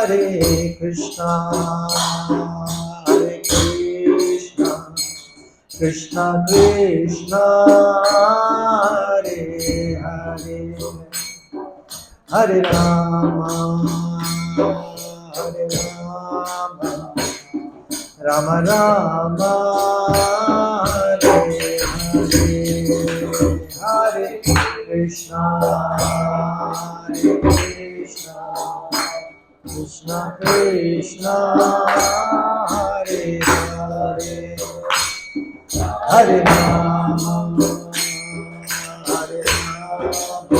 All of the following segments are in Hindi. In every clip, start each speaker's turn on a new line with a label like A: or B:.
A: Krishna Hare Krishna Krishna Krishna Hare Hare Hare Rama Hare Rama Rama Rama Hare Hare Hare Krishna Hare Krishna Krishna Krishna Hare Hare Hare Rama Hare Rama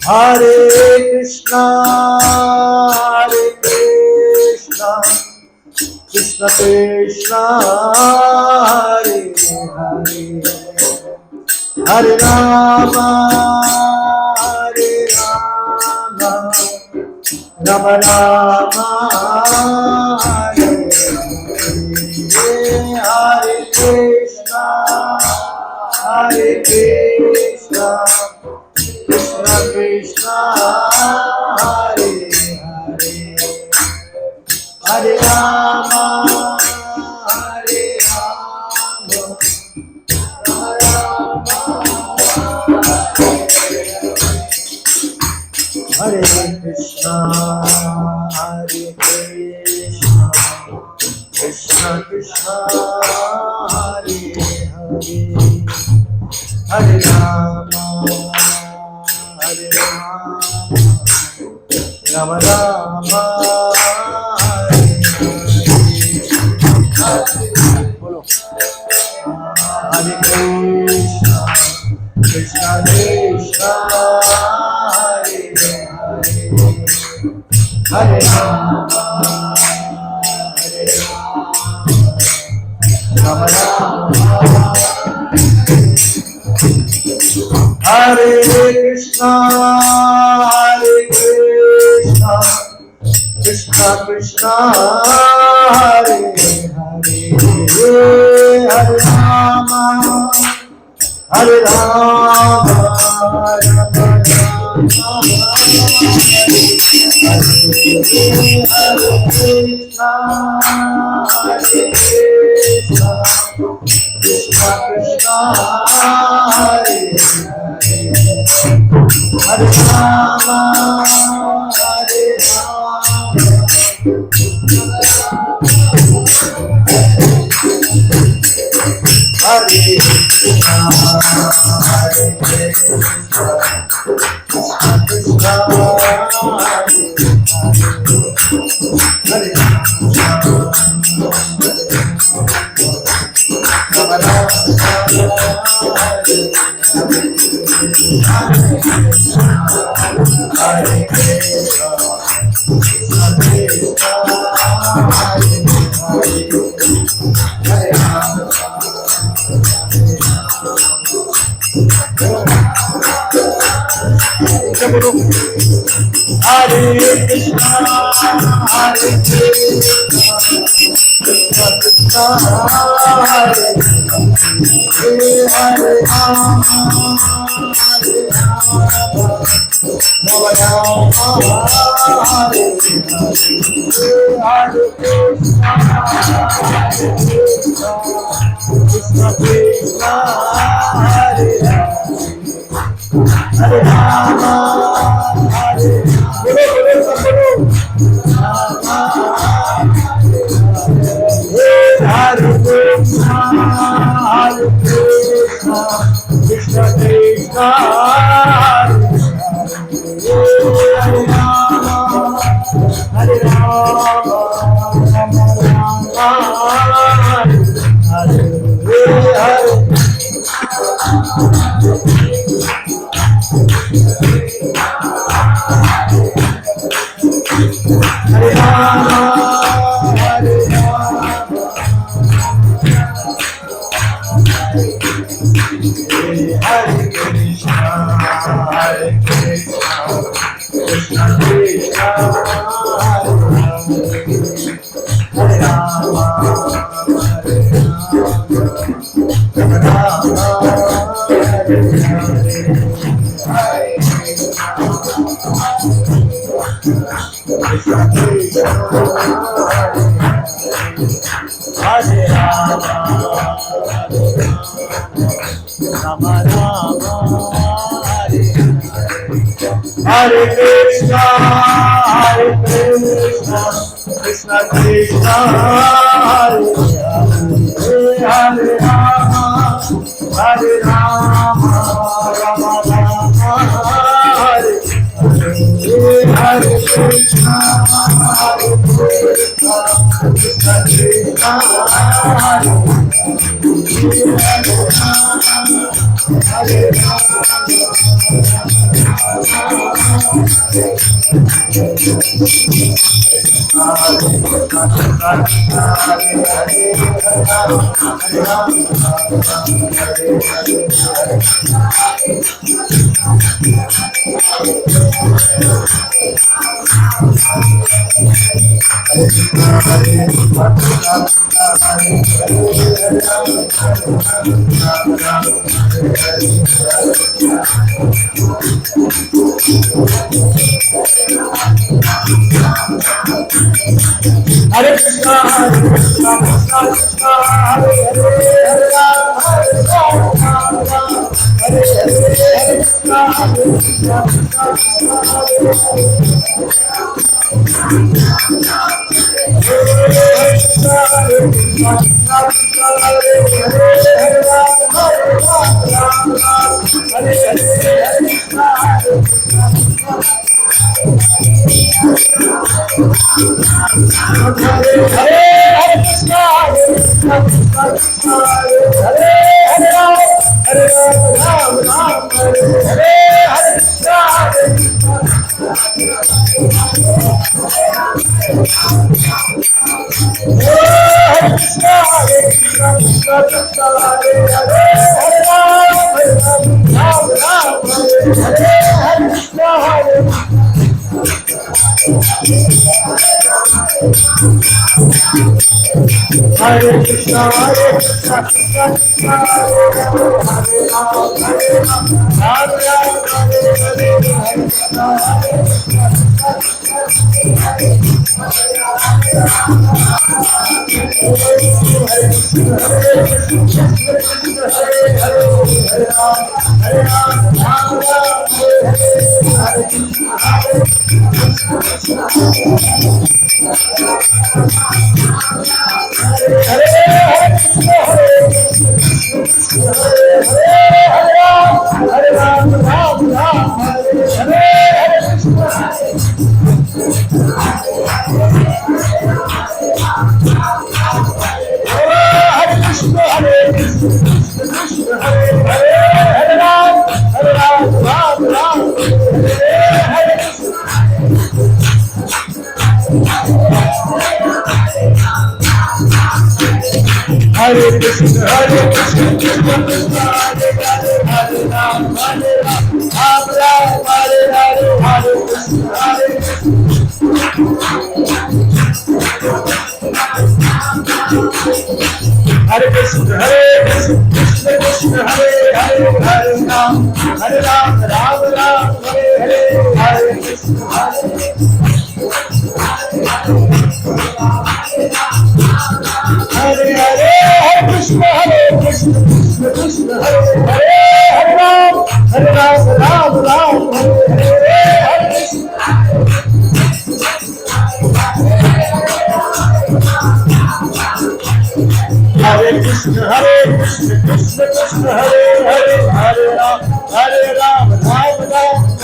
A: Hare Krishna Hare Krishna Krishna Krishna Hare Hare Hare Rama Hare Rama Rama Rama Hare Hare Hare Krishna Hare Krishna Krishna Krishna Hare Hare Hare Rama Hare Rama Hare Krishna Hare Krishna Krishna Krishna Hare Hare Hare Rama Hare Rama Rama Rama Hare Hare Hare Krishna Krishna Krishna Hare Hare Hare Rama Hare Rama Rama Rama Hare Krishna Hare Krishna Krishna Krishna Hare Hare Hare Rama Hare Rama Rama Rama Hare Krishna Hare Krishna Krishna Krishna Hare Hare Hare Rama Hare Rama Hare Krishna Hare Krishna Krishna Hare Hare Hare Krishna, Hare Krishna, Krishna Krishna, Hare Hare, Hare Rama, Hare Rama, Rama Rama, Hare Hare Krishna, Hare Krishna, Krishna Krishna, Hare Hare Hare Krishna, Hare Krishna, Krishna Krishna, Hare Hare, Hare Rama, Hare Rama, Hare Hare, Hare Krishna, Hare Krishna, Krishna Krishna, Hare Hare. Hare Krishna, Hare Krishna, Krishna Krishna, Hare Hare, Hare Rama, Hare Rama, Rama Rama, Hare Hare, Hare Krishna, Hare Krishna, Hare Krishna, Hare Krishna, Krishna Krishna, Hare Hare, Hare Rama, Hare Rama, Rama Rama, Hare Hare, Hare Krishna, Hare Krishna. Hare Krishna, Hare Krishna, Krishna Krishna, Hare Hare, Hare Rama, Hare Rama, Rama Rama, Hare Hare, Hare Krishna, Hare Krishna. Hare Hare, Hare Krishna, Hare Krishna, Krishna Krishna, Hare Hare, Hare Rama, Rama Rama, Hare Hare, Hare Krishna. Hare Krishna, Hare Krishna, Krishna Krishna, Hare Hare, Hare Rama, Rama Rama,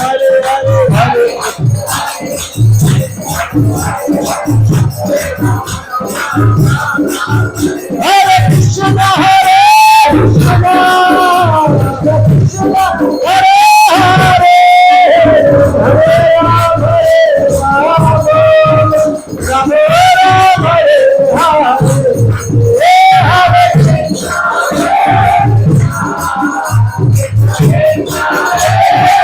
A: Hare Hare, Hare Krishna. Hare Krishna, Hare Krishna, Krishna Krishna, Hare Hare, Hare Rama, Rama Rama, Hare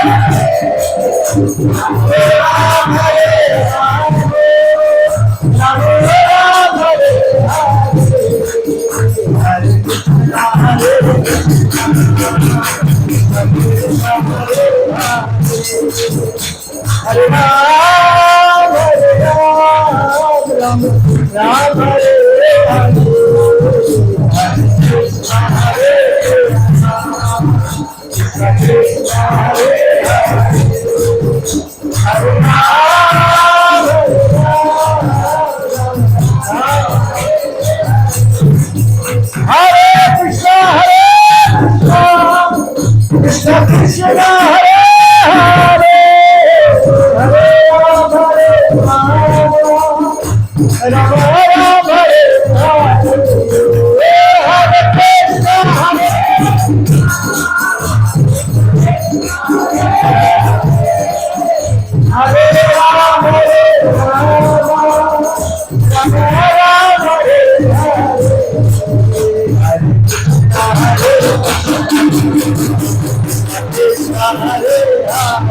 A: Hare. Hare Hare Ram, Hare Ram, Ram Ram, Hare Hare, Hare Krishna, Hare Krishna, Krishna Krishna, Hare Hare, Hare Ram, Hare Ram, Ram Ram, Hare Krishna, Krishna Krishna, Hare Hare, Hare Ram, Hare Ram, Ram Ram, Hare Hare, Hare Krishna, Hare Hare Ram, Hare Ram, Ram Ram, Hare Hare, Krishna Hare Hare,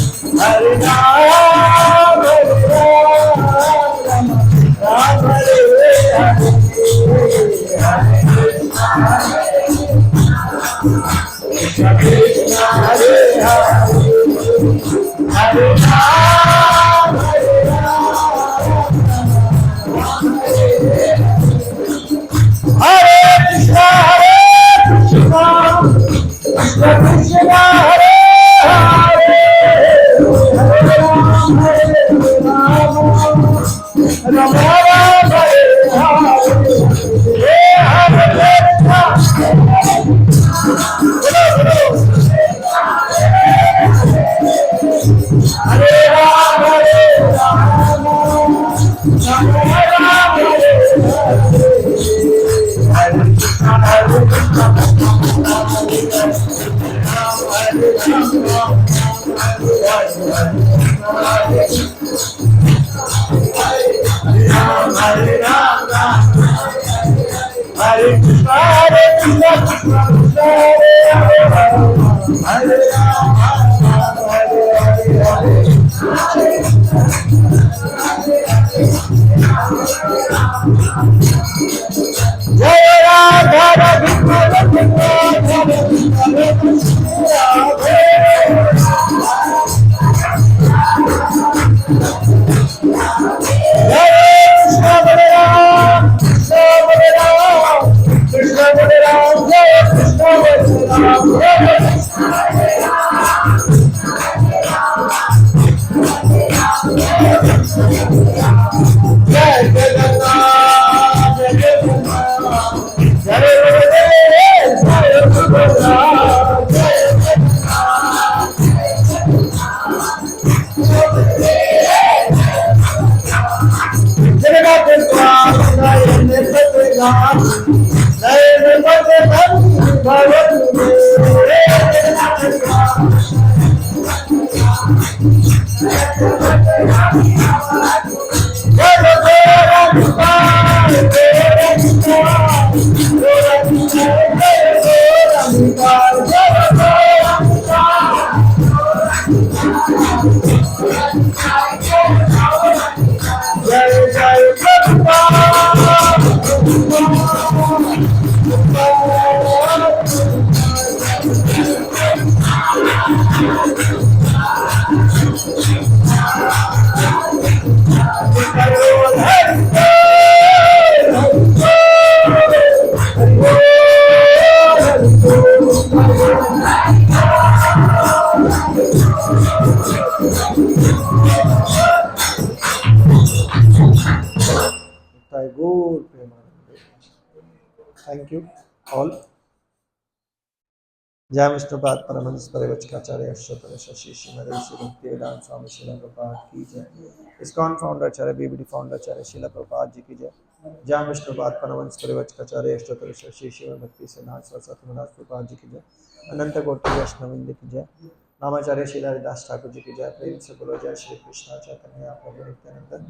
A: Hare Ram, Hare Ram, Ram Hare Hare, Krishna Krishna, Hare Hare, Hare Ram, Hare Ram, Hare Krishna, Hare Krishna, Krishna Krishna, Hare Hare, Hare Ram, Hare Ram, Ram Ram, Hare Hare, Hare Krishna, Hare Ram, Hare Ram, Ram Ram, Hare Hare Krishna, Hare Krishna, Krishna Krishna, Hare Hare, Hare Ram, Hare Hare, Jaya Radha Radha Radha Krishna Balaram, Jaya Krishna Balaram, Jaya Thank you all. जय विष्णुपाद परमहंस परिवचकाचार्य अष्टोत्तर शशि श्रीमद श्री भक्तिवेदांत स्वामी श्रील प्रभुपाद की जय। इस्कॉन फाउंडर आचार्य बीबीडी फाउंडर आचार्य श्रील प्रभुपाद जी की जय। जय विष्णुपाद परमहंस परिवचकाचार्य अष्टोत्तर शशि श्रीमद भक्ति सिद्धांत सरस्वती दास प्रभुपाद जी की जय। अनंत कोटि वैष्णववृंद की जय। नामाचार्य श्री हरिदास ठाकुर जी की जय। प्रेम से बोलो जय श्री कृष्ण चैतन्य प्रभु नित्यानंद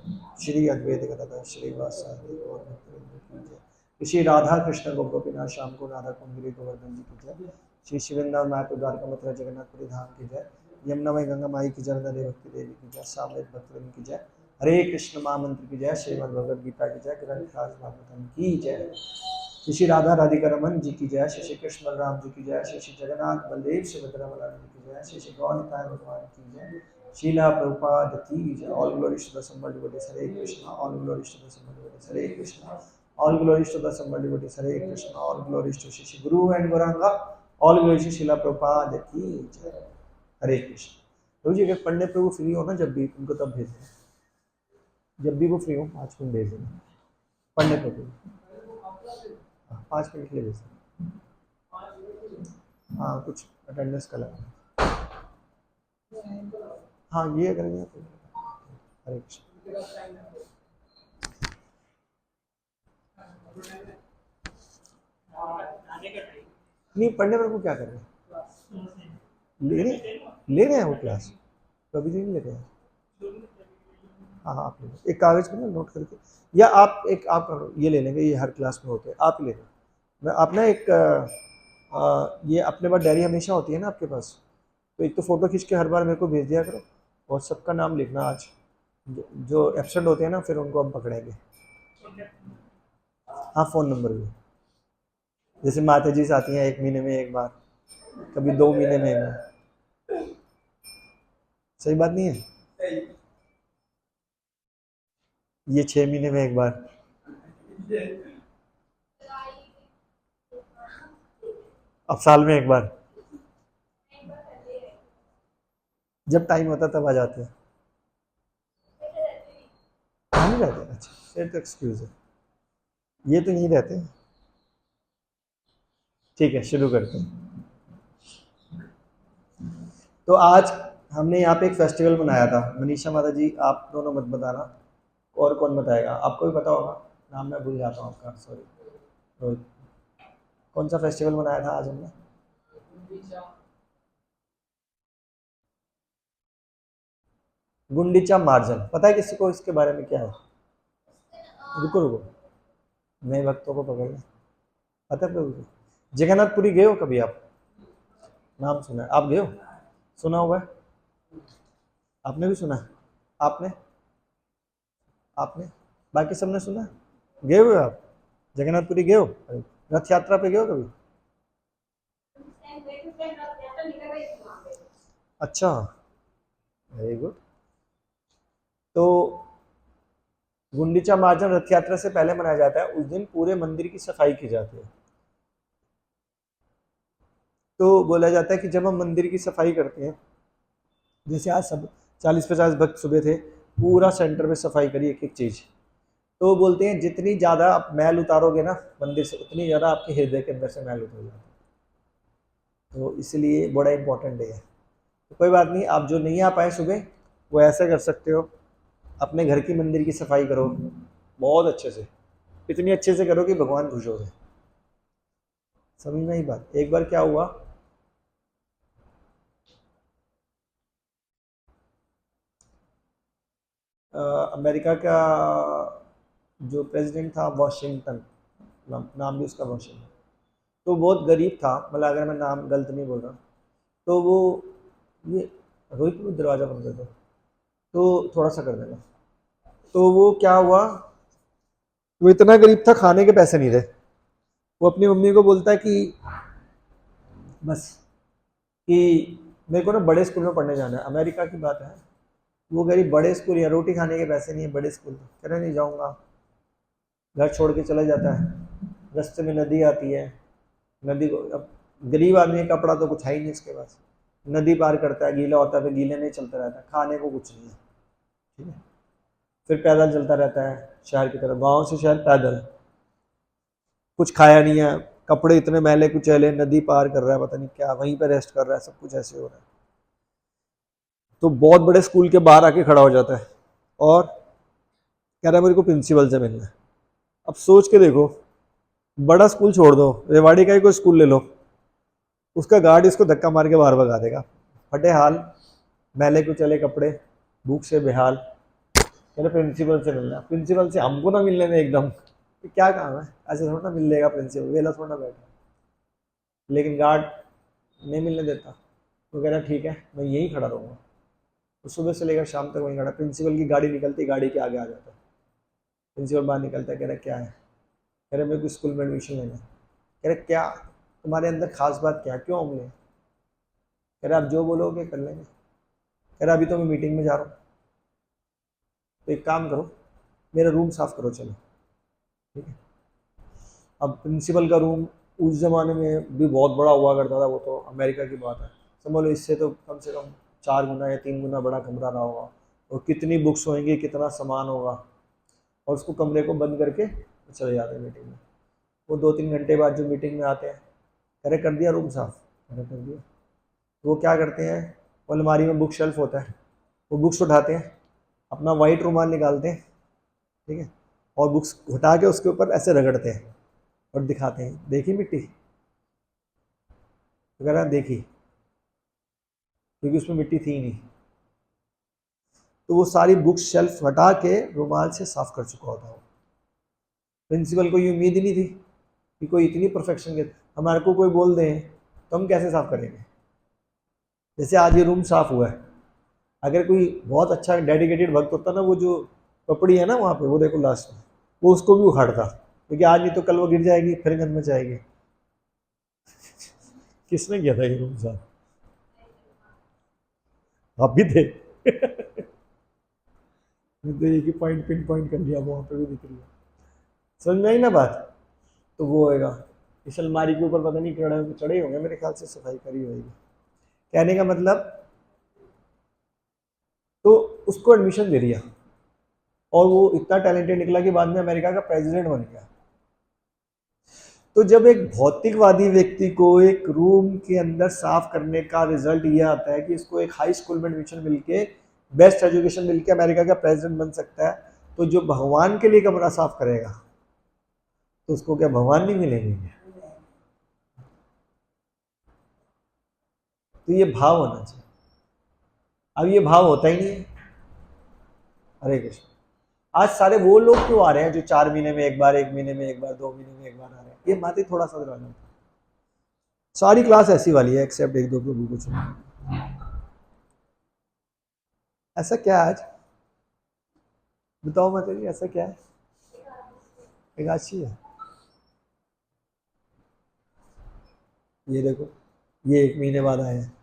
A: श्री अद्वैत गदाधर श्रीवासादि गौर भक्तवृंद की जय। श्री राधा कृष्ण गोपीनाथ श्याम को राधा कुंजरी गोवर्धन जी की जय। श्री शिवेंद्र मायापुर द्वारका मथुरा जगन्नाथपुरी धाम की जय। यमुनामय गंगा माई की जय। नदी भक्ति देवी की जय। सामवेद भक्तवृंद की जय। हरे कृष्ण महामंत्र की जय। श्रीमद् भगवद गीता की जय। ग्रंथ राज भागवतम की जय। श्री श्री राधा राधिका रमन जी की जय, श्री श्री कृष्ण बलराम जी की जय, श्री श्री जगन्नाथ बलदेव सुभद्रा बलराम जी की जय, श्री श्री गौरताय भगवान की जय, शीला प्रभुपाद की जय। All glories to the assembled devotees, Hare Krishna. All glories to the assembled devotees, Hare Krishna. All glories to the assembled devotees, Hare Krishna. All glories to Shri Shri guru and Gauranga, all glories to Srila Prabhupada की जय, हरे कृष्ण। प्रभु जी अगर पढ़ने प्रभु फ्री हो ना, जब भी उनको तब भेज दें, जब भी वो फ्री हो 5 मिनट भेज देना पढ़ने प्रभु। 5 मिनट के लिए भेज देना। हाँ कुछ अटेंडेंस का लगा। हाँ ये करेंगे तो हरे कृष्ण। नहीं पढ़ने पर वो क्या कर रहे हैं, ले रहे हैं वो क्लास, कभी नहीं ले रहे हैं। हाँ हाँ आप ले लो, एक कागज पर ना नोट करके, या आप एक आप ये ले लेंगे, ये हर क्लास में होते हैं, आप ले लें। मैं आप ना एक ये अपने पास डायरी हमेशा होती है ना आपके पास, तो एक तो फ़ोटो खींच के हर बार मेरे को भेज दिया करो, और सबका नाम लिखना आज, जो एब्सेंट होते हैं ना फिर उनको हम पकड़ेंगे। हाँ फ़ोन नंबर भी, जैसे माता जी से आती हैं 1 महीने में एक बार, कभी 2 महीने में एक बार, सही बात नहीं है? ये 6 महीने में एक बार, अब साल में एक बार, जब टाइम होता तब आ जाते हैं। नहीं रहते, अच्छा फिर तो एक्सक्यूज़ है, ये तो नहीं रहते। ठीक है शुरू करते हैं। तो आज हमने यहाँ पे एक फेस्टिवल मनाया था, मनीषा माता जी आप दोनों मत बताना, और कौन बताएगा, आपको भी पता होगा, नाम मैं भूल जाता हूँ आपका, सॉरी। रोहित, कौन सा फेस्टिवल मनाया था आज हमने? गुंडीचा मार्जन, पता है किसी को इसके बारे में क्या है? रुको रुको, नए भक्तों को पकड़ लें, पता है प्रभु को? जगन्नाथपुरी गए हो कभी आप? नाम सुना है, आप गए हो? सुना हुआ है? आपने भी सुना है? आपने आपने बाकी सबने सुना है? गए हुए हो आप जगन्नाथपुरी, गए हो? रथ यात्रा पे गए हो कभी? अच्छा वेरी गुड। तो गुंडीचा मार्जन रथ यात्रा से पहले मनाया जाता है, उस दिन पूरे मंदिर की सफाई की जाती है। तो बोला जाता है कि जब हम मंदिर की सफाई करते हैं, जैसे आज सब 40-50 भक्त सुबह थे, पूरा सेंटर में सफाई करी एक एक चीज़, तो बोलते हैं जितनी ज़्यादा आप मैल उतारोगे ना मंदिर से, उतनी ज़्यादा आपके हृदय के अंदर से मैल उतर जाती है। तो इसलिए बड़ा इंपॉर्टेंट डे है। तो कोई बात नहीं, आप जो नहीं आ पाए सुबह, वो ऐसे कर सकते हो, अपने घर की मंदिर की सफाई करो बहुत अच्छे से, इतनी अच्छे से करो कि भगवान खुश हो जाए। समझ में ही बात? एक बार क्या हुआ, अमेरिका का जो प्रेसिडेंट था वॉशिंगटन, नाम भी उसका वॉशिंगटन, तो बहुत गरीब था, मतलब अगर मैं नाम गलत नहीं बोल रहा, तो वो ये रोहित को दरवाज़ा बंद कर दो, तो थोड़ा सा कर देना। तो वो क्या हुआ, वो इतना गरीब था, खाने के पैसे नहीं थे, वो अपनी मम्मी को बोलता है कि बस कि मेरे को ना बड़े स्कूल में पढ़ने जाना है, अमेरिका की बात है, वो गरीब, बड़े स्कूल या रोटी खाने के पैसे नहीं है, बड़े स्कूल कह रहे नहीं जाऊँगा, घर छोड़ के चला जाता है। रास्ते में नदी आती है, नदी को, अब गरीब आदमी का कपड़ा तो कुछ है ही नहीं उसके पास, नदी पार करता है, गीला होता है, फिर गीले में चलता रहता है, खाने को कुछ नहीं है, ठीक है। फिर पैदल चलता रहता है शहर की तरफ, गांव से शहर पैदल, कुछ खाया नहीं है, कपड़े इतने मैले कुचैले, नदी पार कर रहा है, पता नहीं क्या, वहीं पर रेस्ट कर रहा है, सब कुछ ऐसे हो रहा है। तो बहुत बड़े स्कूल के बाहर आके खड़ा हो जाता है और कह रहा है मेरे को प्रिंसिपल से मिलना है। अब सोच के देखो, बड़ा स्कूल छोड़ दो, रेवाड़ी का ही कोई स्कूल ले लो, उसका गार्ड इसको धक्का मार के बाहर भगा देगा, फटे हाल, मैले कुचले कपड़े, भूख से बेहाल, कह रहे प्रिंसिपल से मिलना। प्रिंसिपल से हमको ना मिलने में एकदम, क्या काम है, ऐसे थोड़ा ना मिल लेगा प्रिंसिपल, वेला थोड़ा ना बैठा, लेकिन गार्ड नहीं मिलने देता। वो कह रहा ठीक है मैं यहीं खड़ा रहूँगा, तो सुबह से लेकर शाम तक वहीं खड़ा, प्रिंसिपल की गाड़ी निकलती, गाड़ी के आगे आ जाता है, प्रिंसिपल बाहर निकलता है, कह रहा क्या है, कह रहे मेरे को स्कूल में एडमिशन लेना है। कह रहे क्या तुम्हारे अंदर खास बात क्या, क्यों हम लें? कह रहे आप जो बोलोगे कर लेंगे। कह रहे अभी तो मैं मीटिंग में जा रहा हूँ, तो एक काम करो मेरा रूम साफ करो चलो। ठीक है, अब प्रिंसिपल का रूम उस ज़माने में भी बहुत बड़ा हुआ करता था, वो तो अमेरिका की बात है, समझ लो इससे तो कम से कम 4 गुना या 3 गुना बड़ा कमरा रहा होगा, और कितनी बुक्स होंगी, कितना सामान होगा, और उसको कमरे को बंद करके चले जाते हैं मीटिंग में। वो 2-3 घंटे बाद जो मीटिंग में आते हैं, अरे कर दिया रूम साफ, अरे कर दिया। तो वो क्या करते हैं, वो अलमारी में बुक शेल्फ होता है, वो बुक्स उठाते हैं, अपना वाइट रुमाल निकालते हैं, ठीक है, और बुक्स उठा के उसके ऊपर ऐसे रगड़ते हैं और दिखाते हैं, देखी मिट्टी? तो कह रहा देखी, क्योंकि उसमें मिट्टी थी नहीं। तो वो सारी बुक्स शेल्फ हटा के रुमाल से साफ कर चुका होता है। प्रिंसिपल को ये उम्मीद ही नहीं थी कि कोई इतनी परफेक्शन के, हमारे को कोई बोल दें तो हम कैसे साफ करेंगे? जैसे आज ये रूम साफ हुआ है, अगर कोई बहुत अच्छा डेडिकेटेड भक्त होता ना, वो जो पपड़ी है ना वहाँ पे, वो देखो लास्ट में, वो उसको भी उखाड़ता, क्योंकि आज नहीं तो कल वो गिर जाएगी, फिर गंद में जाएगी। किसने किया था ये रूम साफ? आप भी थे। तो एक ही पॉइंट पिन पॉइंट कर लिया, वहाँ पे भी दिख रही है, समझ में आई ना बात? तो वो होएगा, इस अलमारी के ऊपर पता नहीं चढ़े होंगे, मेरे ख्याल से सफाई करी होगी। कहने का मतलब, तो उसको एडमिशन दे दिया, और वो इतना टैलेंटेड निकला कि बाद में अमेरिका का प्रेसिडेंट बन गया। तो जब एक भौतिकवादी व्यक्ति को एक रूम के अंदर साफ करने का रिजल्ट ये आता है कि इसको एक हाई स्कूल में एडमिशन मिलके, बेस्ट एजुकेशन मिलके अमेरिका का प्रेसिडेंट बन सकता है, तो जो भगवान के लिए कमरा साफ करेगा तो उसको क्या भगवान नहीं मिलेंगे? तो ये भाव होना चाहिए। अब ये भाव होता ही नहीं है। हरे कृष्ण। आज सारे वो लोग क्यों आ रहे हैं जो 4 महीने में एक बार, 1 महीने में एक बार, 2 महीने में एक बार आ रहे हैं? ये बात ही थोड़ा सा रहना, सारी क्लास ऐसी वाली है एक्सेप्ट 1-2 प्रभु को छोड़। ऐसा क्या है आज बताओ माता जी, ऐसा क्या है? एकादशी है, ये देखो ये 1 महीने बाद आए हैं।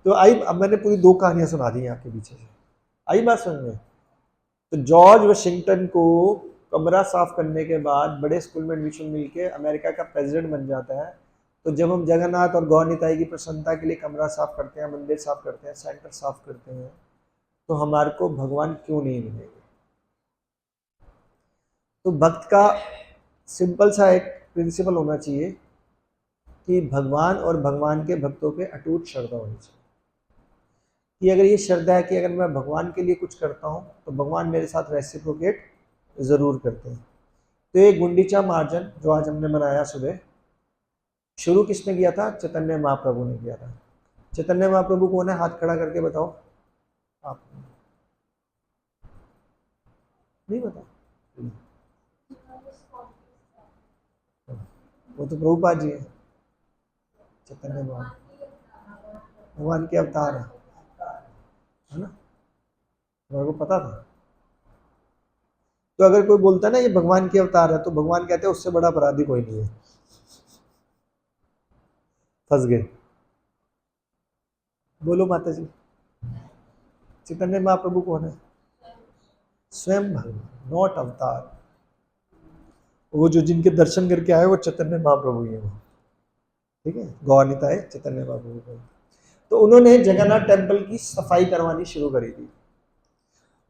A: तो आई, अब मैंने पूरी 2 कहानियां सुना दी आपके पीछे से, आई बात समझ में? तो जॉर्ज वाशिंगटन को कमरा साफ करने के बाद बड़े स्कूल में एडमिशन मिलके अमेरिका का प्रेसिडेंट बन जाता है। तो जब हम जगन्नाथ और गौर निताई की प्रसन्नता के लिए कमरा साफ करते हैं, मंदिर साफ करते हैं, सेंटर साफ करते हैं, तो हमारे को भगवान क्यों नहीं मिलेंगे? तो भक्त का सिंपल सा एक प्रिंसिपल होना चाहिए कि भगवान और भगवान के भक्तों पे अटूट श्रद्धा होनी चाहिए, कि अगर ये श्रद्धा है कि अगर मैं भगवान के लिए कुछ करता हूँ तो भगवान मेरे साथ रेसिप्रोकेट ज़रूर करते हैं। तो ये गुंडीचा मार्जन जो आज हमने मनाया सुबह, शुरू किसने किया था? चैतन्य महाप्रभु ने किया था। चैतन्य महाप्रभु कौन है? हाथ खड़ा करके बताओ आप। नहीं बता? वो तो प्रभुपाद जी है। चैतन्य भगवान के अवतार है ना? मेरे को पता था। तो अगर कोई बोलता है ना ये भगवान के अवतार है, तो भगवान कहते हैं उससे बड़ा अपराधी कोई नहीं है। फंस गए। बोलो माता जी, चैतन्य महाप्रभु कौन है? स्वयं भगवान, नॉट अवतार। वो जो जिनके दर्शन करके आए वो चैतन्य महाप्रभु ही है वो, ठीक है, गौर निताई चैतन्य महाप्रभु को। तो उन्होंने जगन्नाथ टेम्पल की सफाई करवानी शुरू करी थी,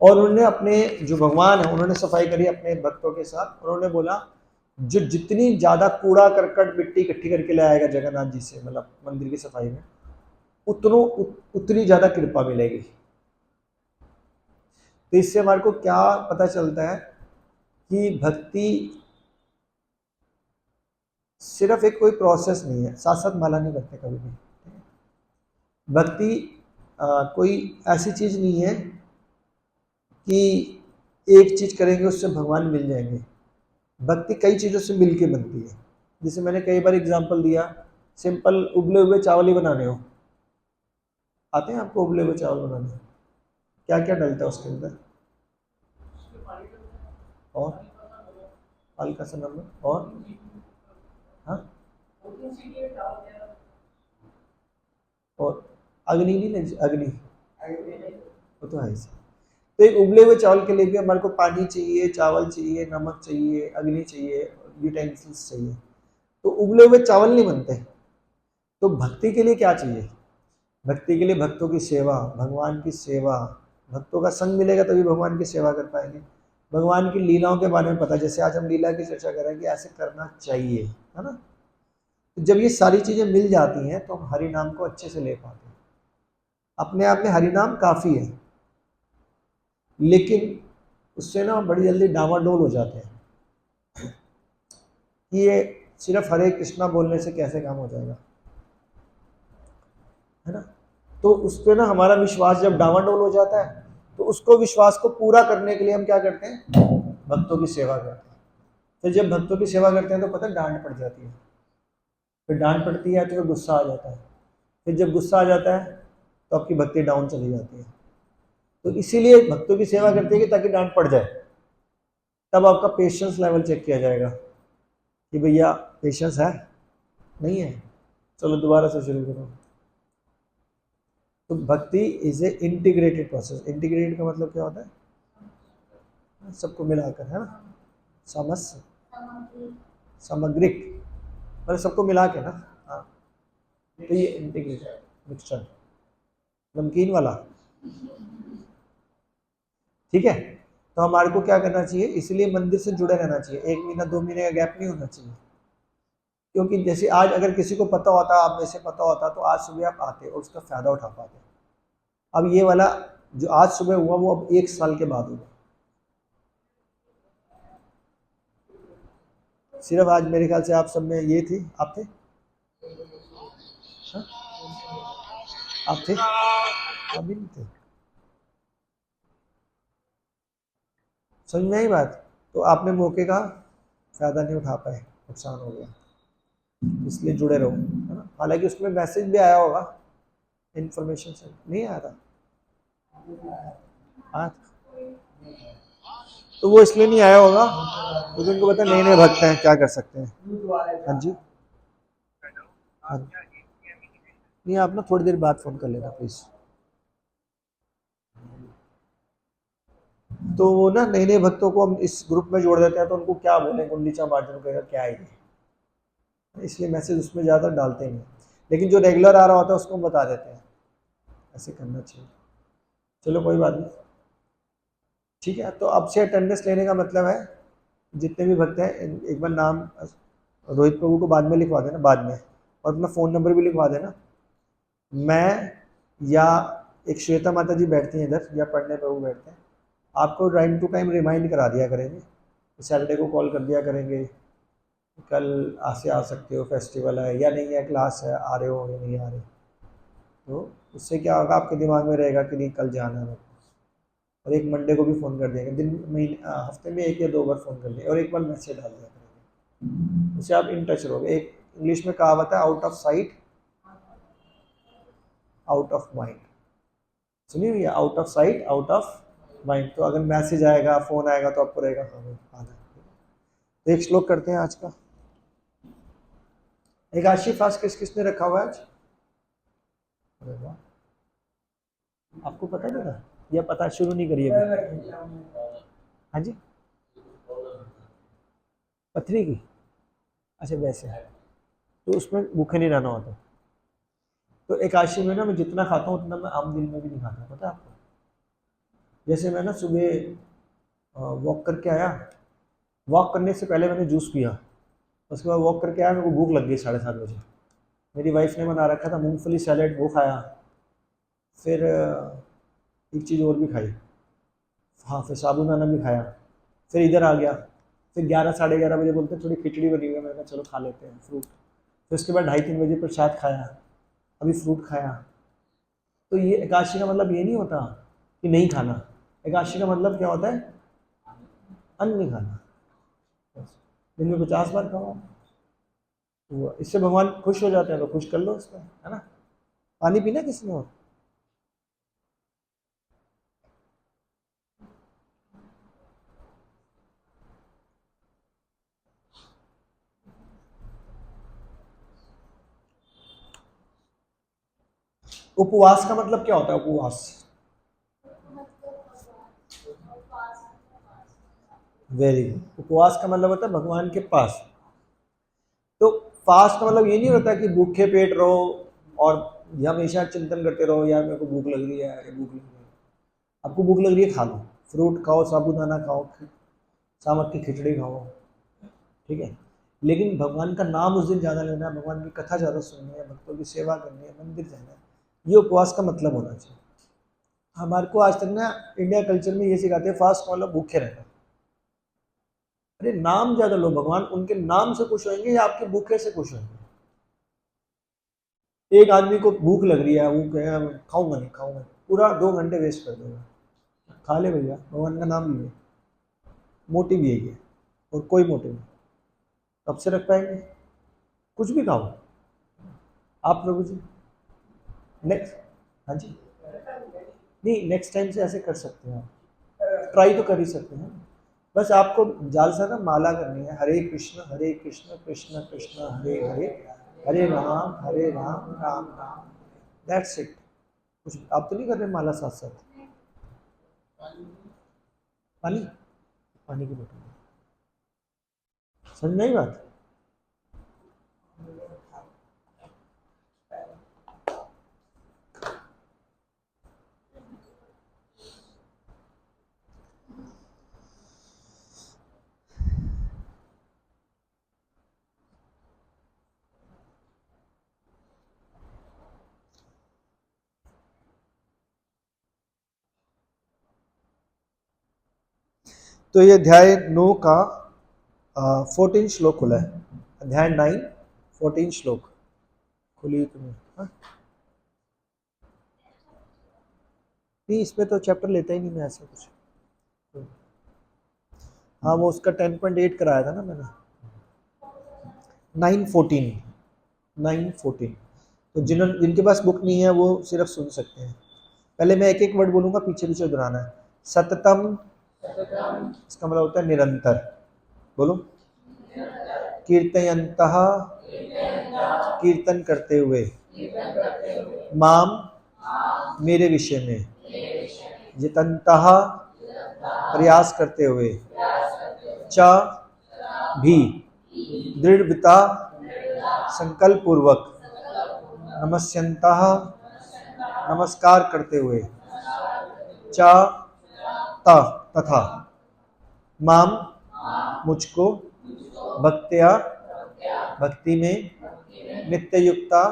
A: और उन्होंने अपने जो भगवान है उन्होंने सफाई करी अपने भक्तों के साथ। उन्होंने बोला जो जितनी ज्यादा कूड़ा करकट मिट्टी इकट्ठी करके ले आएगा जगन्नाथ जी से, मतलब मंदिर की सफाई में, उतनी ज्यादा कृपा मिलेगी। तो इससे हमारे को क्या पता चलता है कि भक्ति सिर्फ एक कोई प्रोसेस नहीं है, साथ साथ माला नहीं करते कभी भी। भक्ति कोई ऐसी चीज नहीं है कि एक चीज करेंगे उससे भगवान मिल जाएंगे। भक्ति कई चीज़ों से मिलके बनती है। जैसे मैंने कई बार एग्जांपल दिया, सिंपल उबले हुए चावल ही बनाने हो, आते हैं आपको उबले हुए चावल बनाने? क्या क्या डलता है उसके अंदर? और हल्का सा नमक और हाँ, और अग्नि नहीं ले, अग्नि वो तो है ही। तो एक उबले हुए चावल के लिए भी हमारे को पानी चाहिए, चावल चाहिए, नमक चाहिए, अग्नि चाहिए, यूटेंसिल्स चाहिए। तो उबले हुए चावल नहीं बनते। तो भक्ति के लिए क्या चाहिए? भक्ति के लिए भक्तों की सेवा, भगवान की सेवा। भक्तों का संग मिलेगा तभी भगवान की सेवा कर पाएंगे। भगवान की लीलाओं के बारे में पता, जैसे आज हम लीला की चर्चा कर रहे हैं कि ऐसे करना चाहिए, है ना। तो जब ये सारी चीजें मिल जाती हैं तो हम हरि नाम को अच्छे से ले पाते हैं। अपने आप में हरि नाम काफी है, लेकिन उससे ना बड़ी जल्दी डावाडोल हो जाते हैं कि ये सिर्फ हरे कृष्णा बोलने से कैसे काम हो जाएगा, है ना। तो उस पर ना हमारा विश्वास जब डावाडोल हो जाता है तो उसको विश्वास को पूरा करने के लिए हम क्या करते हैं? भक्तों की सेवा करते हैं। फिर जब भक्तों की सेवा करते हैं तो पता है डांट पड़ जाती है। फिर डांट पड़ती है तो फिर गुस्सा आ जाता है। फिर जब गुस्सा आ जाता है तो आपकी भक्ति डाउन चली जाती है। तो इसीलिए भक्तों की सेवा करते हैं कि ताकि डांट पड़ जाए। तब आपका पेशेंस लेवल चेक किया जाएगा कि भैया पेशेंस है, नहीं है, चलो दोबारा से शुरू करो। तो भक्ति is a integrated process. Integrated का मतलब क्या होता है? सबको मिलाकर, है ना। समस्त, सामग्रिक, मतलब सबको मिला के ना। हाँ, तो ये इंटीग्रेटेड मिक्सचर, नमकीन वाला, ठीक है। तो हमारे को क्या करना चाहिए? इसलिए मंदिर से जुड़े रहना चाहिए। 1 महीना 2 महीने का गैप नहीं होना चाहिए। क्योंकि जैसे आज अगर किसी को पता होता, आप में से पता होता, तो आज सुबह आप आते और उसका फायदा उठा पाते। अब ये वाला जो आज सुबह हुआ वो अब 1 साल के बाद होगा। सिर्फ आज मेरे ख्याल से आप सब में ये थी, आप थे, हाँ? आप थे, आप भी नहीं थे। समझ में आई बात? तो आपने मौके का फायदा नहीं उठा पाए, नुकसान हो गया। इसलिए जुड़े रहो, है ना। हालांकि उसमें मैसेज भी आया होगा, इन्फॉर्मेशन से नहीं आया था, आया था। तो वो इसलिए नहीं आया होगा क्योंकि उनको पता नए नए भक्त हैं, क्या कर सकते हैं। हाँ जी, हाँ। नहीं, आप ना थोड़ी देर बाद फोन कर लेना प्लीज। तो वो ना नए नए भक्तों को हम इस ग्रुप में जोड़ देते हैं, तो उनको क्या बोलें, गुंडीचा मार्जन कहेगा क्या है ये, इसलिए मैसेज उसमें ज़्यादा डालते नहीं। लेकिन जो रेगुलर आ रहा होता है उसको हम बता देते हैं, ऐसे करना चाहिए। चलो कोई बात नहीं, ठीक है। तो अब से अटेंडेंस लेने का मतलब है जितने भी भक्त हैं एक बार नाम रोहित प्रभु को बाद में लिखवा देना, बाद में, और अपना फ़ोन नंबर भी लिखवा देना। मैं या एक श्वेता माता जी बैठती हैं इधर, या पढ़ने प्रभु बैठते हैं, आपको टाइम टू टाइम रिमाइंड करा दिया करेंगे। सैटरडे को कॉल कर दिया करेंगे, कल से आ सकते हो, फेस्टिवल है या नहीं है, क्लास है, आ रहे हो या नहीं आ रहे। तो उससे क्या होगा, आपके दिमाग में रहेगा कि नहीं कल जाना है। और एक मंडे को भी फ़ोन कर देंगे, हफ्ते में 1 या 2 बार फ़ोन कर देंगे, और एक बार मैसेज डाल दिया करेंगे। उससे आप इन टच रहोगे। एक इंग्लिश में कहावत है, out of sight out of mind. सुनिए भैया, out of sight out of mind. तो अगर मैसेज आएगा, फ़ोन आएगा, तो आपको रहेगा हाँ भाई आना है। तो एक श्लोक करते हैं आज का। एकादशी फास्ट किस किसने रखा हुआ है आज? अरे वाह, आपको पता नहीं था या पता शुरू नहीं करी अभी? हाँ जी, पथरी की, अच्छा वैसे है। तो उसमें भूखे नहीं रहना होता। तो एकादशी में ना मैं जितना खाता हूँ उतना मैं आम दिन में भी नहीं खाता, पता है आपको। जैसे मैं ना सुबह वॉक करके आया, वॉक करने से पहले मैंने जूस पिया, उसके बाद वॉक करके आया, मेरे को भूख लग गई 7:30 बजे। मेरी वाइफ ने बना रखा था मूंगफली सैलेड, वो खाया। फिर एक चीज़ और भी खाई, हाँ, फिर साबूदाना भी खाया। फिर इधर आ गया। फिर 11 साढ़े 11 बजे बोलते थोड़ी खिचड़ी बनी हुई है, मैंने कहा चलो खा लेते हैं फ्रूट। फिर उसके बाद 2:30 3 बजे प्रसाद खाया, अभी फ्रूट खाया। तो ये एकादशी का मतलब ये नहीं होता कि नहीं खाना। एकादशी का मतलब क्या होता है? अन्न नहीं खाना। दिन में 50 बार खाओ, तो इससे भगवान खुश हो जाते हैं, तो खुश कर लो इसमें, है ना। पानी पीना किसने? और उपवास का मतलब क्या होता है? उपवास, वेरी गुड। उपवास का मतलब होता है भगवान के पास। तो फास्ट का मतलब ये नहीं होता कि भूखे पेट रहो और हमेशा चिंतन करते रहो, यार मेरे को भूख लग रही है, या भूख लग रही है। आपको भूख लग रही है, खा लो, फ्रूट खाओ, साबूदाना खाओ, सामक की खिचड़ी खाओ, ठीक है। लेकिन भगवान का नाम उस दिन ज़्यादा लेना है, भगवान की कथा ज़्यादा सुननी है, भक्तों की सेवा करनी है, मंदिर जाना है, ये उपवास का मतलब होना चाहिए। हमारे को आज तक ना इंडिया कल्चर में ये सिखाते हैं फास्ट मतलब भूखे रहना। अरे नाम ज़्यादा लो, भगवान उनके नाम से खुश होंगे या आपके भूखे से खुश होंगे? एक आदमी को भूख लग रही है, वो कहे खाऊंगा नहीं खाऊंगा नहीं, पूरा 2 घंटे वेस्ट कर देगा। खा ले भैया, भगवान का नाम लिए। मोटिव यही है, और कोई मोटिव नहीं। कब से रख पाएंगे? कुछ भी खाओ आप प्रभु जी। नेक्स्ट, हाँ जी, नहीं नेक्स्ट टाइम से ऐसे कर सकते हैं आप, ट्राई तो कर ही सकते हैं। बस आपको जालसा ना माला करनी है, हरे कृष्ण कृष्ण कृष्ण हरे हरे, हरे राम राम राम, दैट्स इट। कुछ आप तो नहीं कर रहे माला साथ साथ? पानी, पानी की बोतल, समझ नहीं बात? तो ये अध्याय 9 का 14 श्लोक खुला है। अध्याय 9 14 श्लोक खुली तुम्हें? हाँ? नहीं, इसमें तो चैप्टर लेता ही नहीं मैं ऐसा कुछ। हाँ, वो उसका 10.8 कराया था ना मैंने। 9:14, 9:14। तो जिनके पास बुक नहीं है वो सिर्फ सुन सकते हैं। पहले मैं एक एक वर्ड बोलूंगा, पीछे पीछे दोहराना है। सततम, इसका मतलब होता है निरंतर। बोलो। कीर्तयन्तः, कीर्तन करते हुए। माम, मेरे विषय में। यतन्तः, प्रयास करते हुए। च, भी। दृढ़ता, संकल्प पूर्वक। नमस्यन्तः, नमस्कार करते हुए। च, त, तथा। माम, मुझको। भक्त्या, भक्ति में। नित्य युक्ता,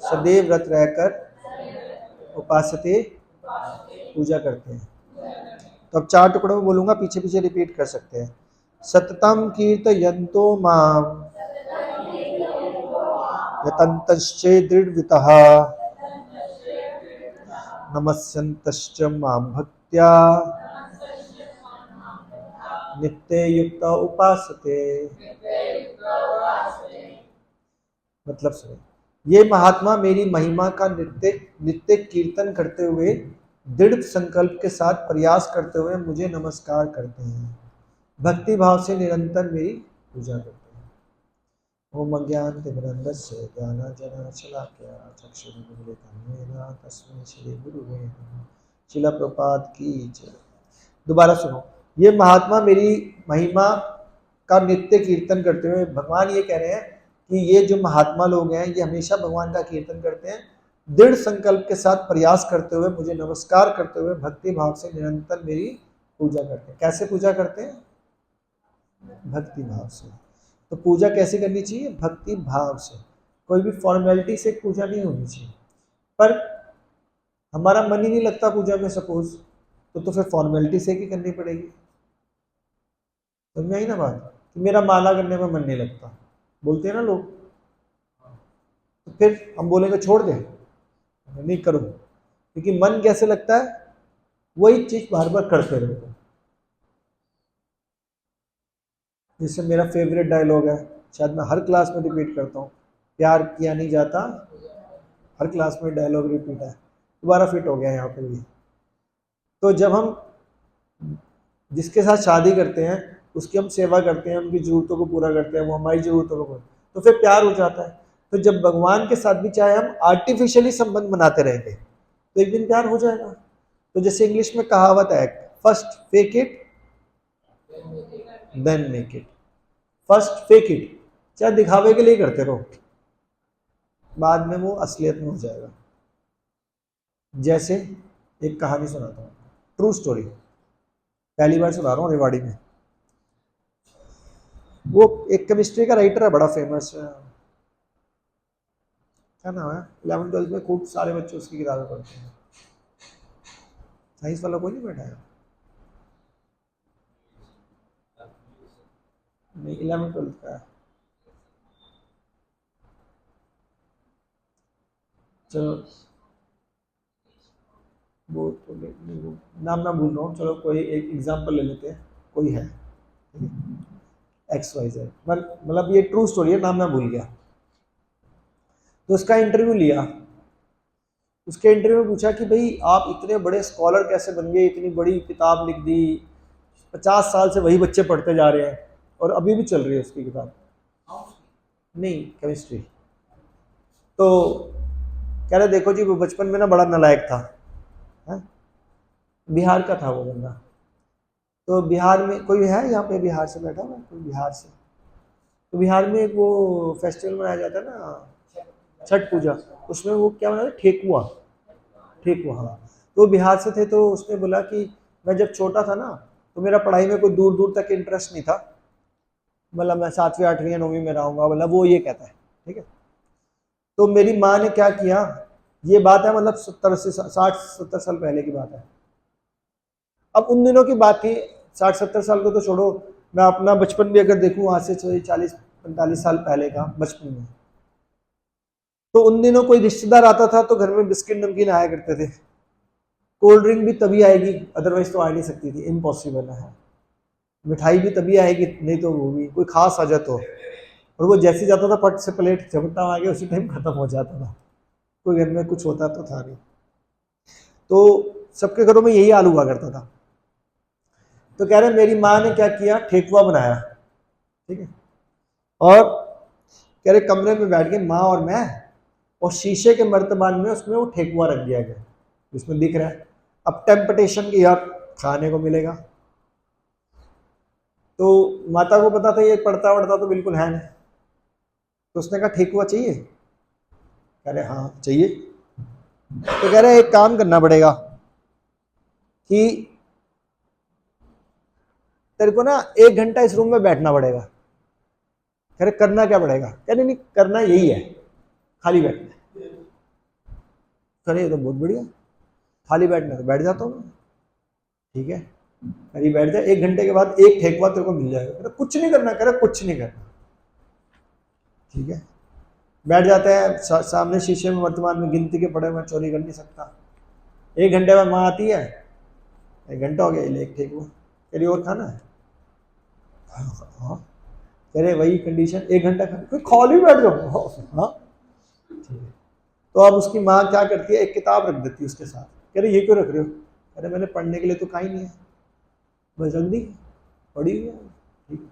A: सदैव व्रत रहकर। उपासते, पूजा करते हैं। तो अब 4 टुकड़ों में बोलूंगा, पीछे पीछे रिपीट कर सकते हैं। सततम कीर्तयन्तो माम, यतन्तश्चे दृढ़वितः। नमस्यन्तश्च मां भक्त्या, नित्य युक्ता उपासते। मतलब सुनिए, ये महात्मा मेरी महिमा का नित्य नित्य कीर्तन करते हुए, दृढ़ संकल्प के साथ प्रयास करते हुए मुझे नमस्कार करते हैं, भक्ति भाव से निरंतर मेरी पूजा करते हैं। ओम अज्ञानतिमिरन्धस्य ज्ञानांजनशलाकया चक्षुरुन्मीलितं तस्मै श्री गुरुवे नमः। शिला प्रपात की जय। दोबारा सुनो। ये महात्मा मेरी महिमा का नित्य कीर्तन करते हुए, भगवान ये कह रहे हैं कि ये जो महात्मा लोग हैं ये हमेशा भगवान का कीर्तन करते हैं, दृढ़ संकल्प के साथ प्रयास करते हुए, मुझे नमस्कार करते हुए, भक्ति भाव से निरंतर मेरी पूजा करते हैं। कैसे पूजा करते हैं? भक्ति भाव से। तो पूजा कैसे करनी चाहिए? भक्ति भाव से। कोई भी फॉर्मेलिटी से पूजा नहीं होनी चाहिए। पर हमारा मन ही नहीं लगता पूजा में सपोज, तो फिर फॉर्मेलिटी से ही करनी पड़ेगी। समझ में आई ना बात? कि मेरा माला करने में मन नहीं लगता, बोलते हैं ना लोग, तो फिर हम बोलेंगे छोड़ दे, नहीं करो। क्योंकि मन कैसे लगता है? वही चीज बार बार करते रहो। जैसे मेरा फेवरेट डायलॉग है, शायद मैं हर क्लास में रिपीट करता हूँ, प्यार किया नहीं जाता। हर क्लास में डायलॉग रिपीट है, दोबारा फिट हो गया यहाँ पे भी। तो जब हम जिसके साथ शादी करते हैं उसकी हम सेवा करते हैं, उनकी जरूरतों को पूरा करते हैं, वो हमारी जरूरतों को पूरा, तो फिर प्यार हो जाता है। तो जब भगवान के साथ भी चाहे हम आर्टिफिशियली संबंध बनाते रहेंगे तो एक दिन प्यार हो जाएगा। तो जैसे इंग्लिश में कहावत है, first fake it then make it. First fake it, चाहे दिखावे के लिए करते रहो, बाद में वो असलियत में हो जाएगा। जैसे एक कहानी सुनाता हूँ, ट्रू स्टोरी, पहली बार सुना रहा हूँ रेवाड़ी में। वो एक केमिस्ट्री का राइटर है, बड़ा फेमस है, क्या नाम है, 11th-12th में खूब सारे बच्चे उसकी किताबें पढ़ते हैं। साइंस वाला कोई नहीं बैठा है? नहीं, 11th-12th का है। चलो वो तो वो नाम ना भूल रहा हूँ, चलो कोई एक एग्जांपल ले लेते हैं, कोई है XYZ, मतलब ये ट्रू स्टोरी है, नाम मैं भूल गया। तो उसका इंटरव्यू लिया, उसके इंटरव्यू में पूछा कि भाई आप इतने बड़े स्कॉलर कैसे बन गए, इतनी बड़ी किताब लिख दी, 50 साल से वही बच्चे पढ़ते जा रहे हैं और अभी भी चल रही है उसकी किताब। नहीं, केमिस्ट्री। तो कह रहे देखो जी, वो बचपन में ना बड़ा नालायक था, है? बिहार का था वो बंदा। तो बिहार में कोई है यहाँ पे बिहार से बैठा हुआ, कोई बिहार से? तो बिहार में एक वो फेस्टिवल मनाया जाता है ना, छठ पूजा, उसमें वो क्या बनाया, ठेकुआ। ठेकुआ, हाँ। तो बिहार से थे, तो उसने बोला कि मैं जब छोटा था ना तो मेरा पढ़ाई में कोई दूर दूर तक इंटरेस्ट नहीं था, मतलब मैं 7वीं 8वीं या 9वीं में रहूँगा, मतलब वो ये कहता है, ठीक है। तो मेरी माँ ने क्या किया, ये बात है मतलब 60 साल पहले की बात है। अब उन दिनों की बात थी, 60-70 साल को तो छोड़ो, मैं अपना बचपन भी अगर देखूँ आज से 40-45 साल पहले का बचपन में, तो उन दिनों कोई रिश्तेदार आता था तो घर में बिस्किट नमकीन आया करते थे, कोल्ड ड्रिंक भी तभी आएगी, अदरवाइज तो आ नहीं सकती थी, इम्पॉसिबल है। मिठाई भी तभी आएगी, नहीं तो वो भी कोई खास हाजत हो, और वो जैसे जाता था पट से प्लेट झपटता आ गया, उसी टाइम खत्म हो जाता था, कोई घर में कुछ होता तो था नहीं। तो सबके घरों में यही हाल हुआ करता था। तो कह रहे मेरी माँ ने क्या किया, ठेकुआ बनाया, ठीक है, और कह रहे कमरे में बैठ के माँ और मैं, और शीशे के मर्तबान में उसमें वो ठेकुआ रख दिया गया, जिसमें दिख रहा है। अब टेम्पटेशन की, यार खाने को मिलेगा। तो माता को पता था ये पढ़ता वढ़ता तो बिल्कुल है नहीं, तो उसने कहा ठेकुआ चाहिए? कह रहे हाँ चाहिए। तो कह रहे एक काम करना पड़ेगा कि तेरे को ना 1 घंटा इस रूम में बैठना पड़ेगा। कह रहे करना क्या पड़ेगा? कह रहे नहीं करना यही है, खाली बैठना है। कह रहे ये तो बहुत बढ़िया, खाली बैठना तो बैठ जाता हूँ, ठीक है। करीब बैठ जाए, 1 घंटे के बाद एक ठेकुआ तेरे को मिल जाएगा। कह रहे कुछ नहीं करना, कह रहे कुछ नहीं करना, ठीक है। बैठ जाते हैं, सामने शीशे में वर्तमान में गिनती के पड़े, मैं चोरी कर नहीं सकता। 1 घंटे बाद माँ आती है, 1 घंटा हो गया, ले एक ठेकुआ। कह रही और खाना है? हाँ। कह रहे वही कंडीशन, 1 घंटा खाली बैठ जाओ, हाँ ठीक है। तो अब उसकी माँ क्या करती है, एक किताब रख देती है उसके साथ। कह रहे ये क्यों रख रहे हो? कह रहे मैंने पढ़ने के लिए तो कहा ही नहीं है, बस रख दी, पढ़ी हुई है, ठीक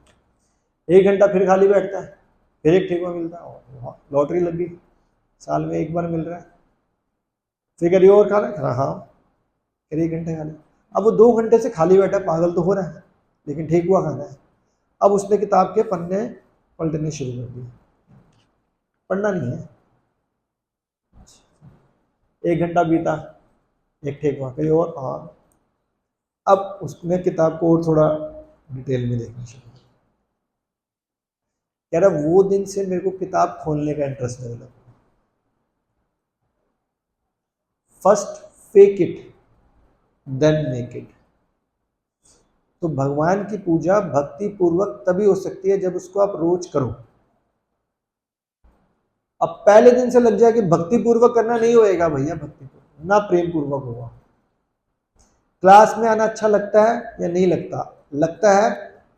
A: है। 1 घंटा फिर खाली बैठता है, फिर एक ठेकुआ मिलता है, लॉटरी लग गई, साल में एक बार मिल रहा है। फिर कह रही और खाना है? हाँ। फिर 1 घंटे खाली। अब वो 2 घंटे से खाली बैठा, पागल तो हो रहा है, लेकिन ठेकुआ खाना है। अब उसने किताब के पन्ने पलटने शुरू कर दिए, पढ़ना नहीं है। 1 घंटा बीता, एक ठेकुआ, कहीं और, हाँ। अब उसने किताब को और थोड़ा डिटेल में देखना शुरू किया। कह रहा वो दिन से मेरे को किताब खोलने का इंटरेस्ट नहीं लगा। First fake it then make it. तो भगवान की पूजा भक्ति पूर्वक तभी हो सकती है जब उसको आप रोज करो। अब पहले दिन से लग जाए कि भक्ति पूर्वक करना, नहीं होएगा भैया, भक्ति पूर्वक ना प्रेम पूर्वक होगा। क्लास में आना अच्छा लगता है या नहीं लगता? लगता है,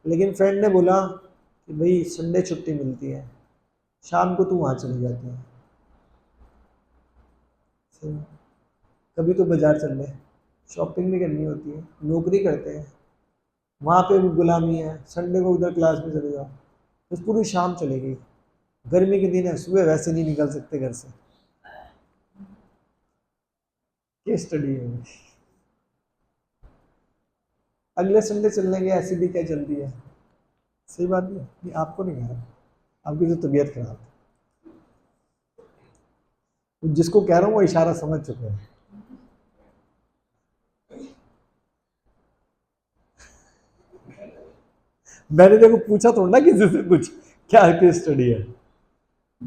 A: लेकिन फ्रेंड ने बोला कि भाई संडे छुट्टी मिलती है, शाम को तू वहाँ चली जाती है, कभी तो बाजार चल ले, शॉपिंग भी करनी होती है, नौकरी करते हैं, वहाँ पे भी गुलामी है, संडे को उधर क्लास में चले जाओ, बस पूरी शाम चलेगी, गर्मी के दिन है, सुबह वैसे नहीं निकल सकते घर से। केस स्टडी है। अगले संडे चल लेंगे, ऐसी भी क्या जल्दी है। सही बात नहीं आपको नहीं कह रहा, आपकी जो तबीयत खराब है, जिसको कह रहा हूँ वो इशारा समझ चुके हैं। मैंने देखो पूछा थोड़ा ना किसी से कुछ क्या केस स्टडी है।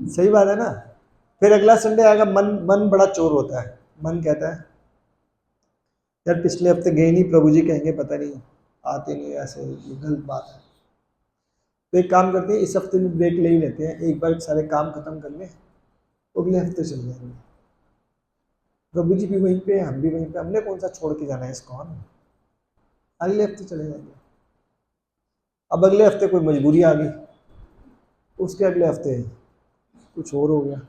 A: सही बात है ना। फिर अगला संडे आएगा, मन मन बड़ा चोर होता है। मन कहता है यार पिछले हफ्ते गए नहीं, प्रभु जी कहेंगे पता नहीं आते नहीं, ऐसे ये गलत बात है। तो एक काम करते हैं, इस हफ्ते में ब्रेक ले ही लेते हैं, एक बार सारे काम खत्म कर लें, अगले हफ्ते चल जाएंगे। प्रभु जी भी वहीं पे, हम भी वहीं पे, हमने कौन सा छोड़ के जाना है इसको, हम अगले हफ्ते चले जाएंगे। अब अगले हफ्ते कोई मजबूरी आ गई, उसके अगले हफ्ते कुछ और हो गया।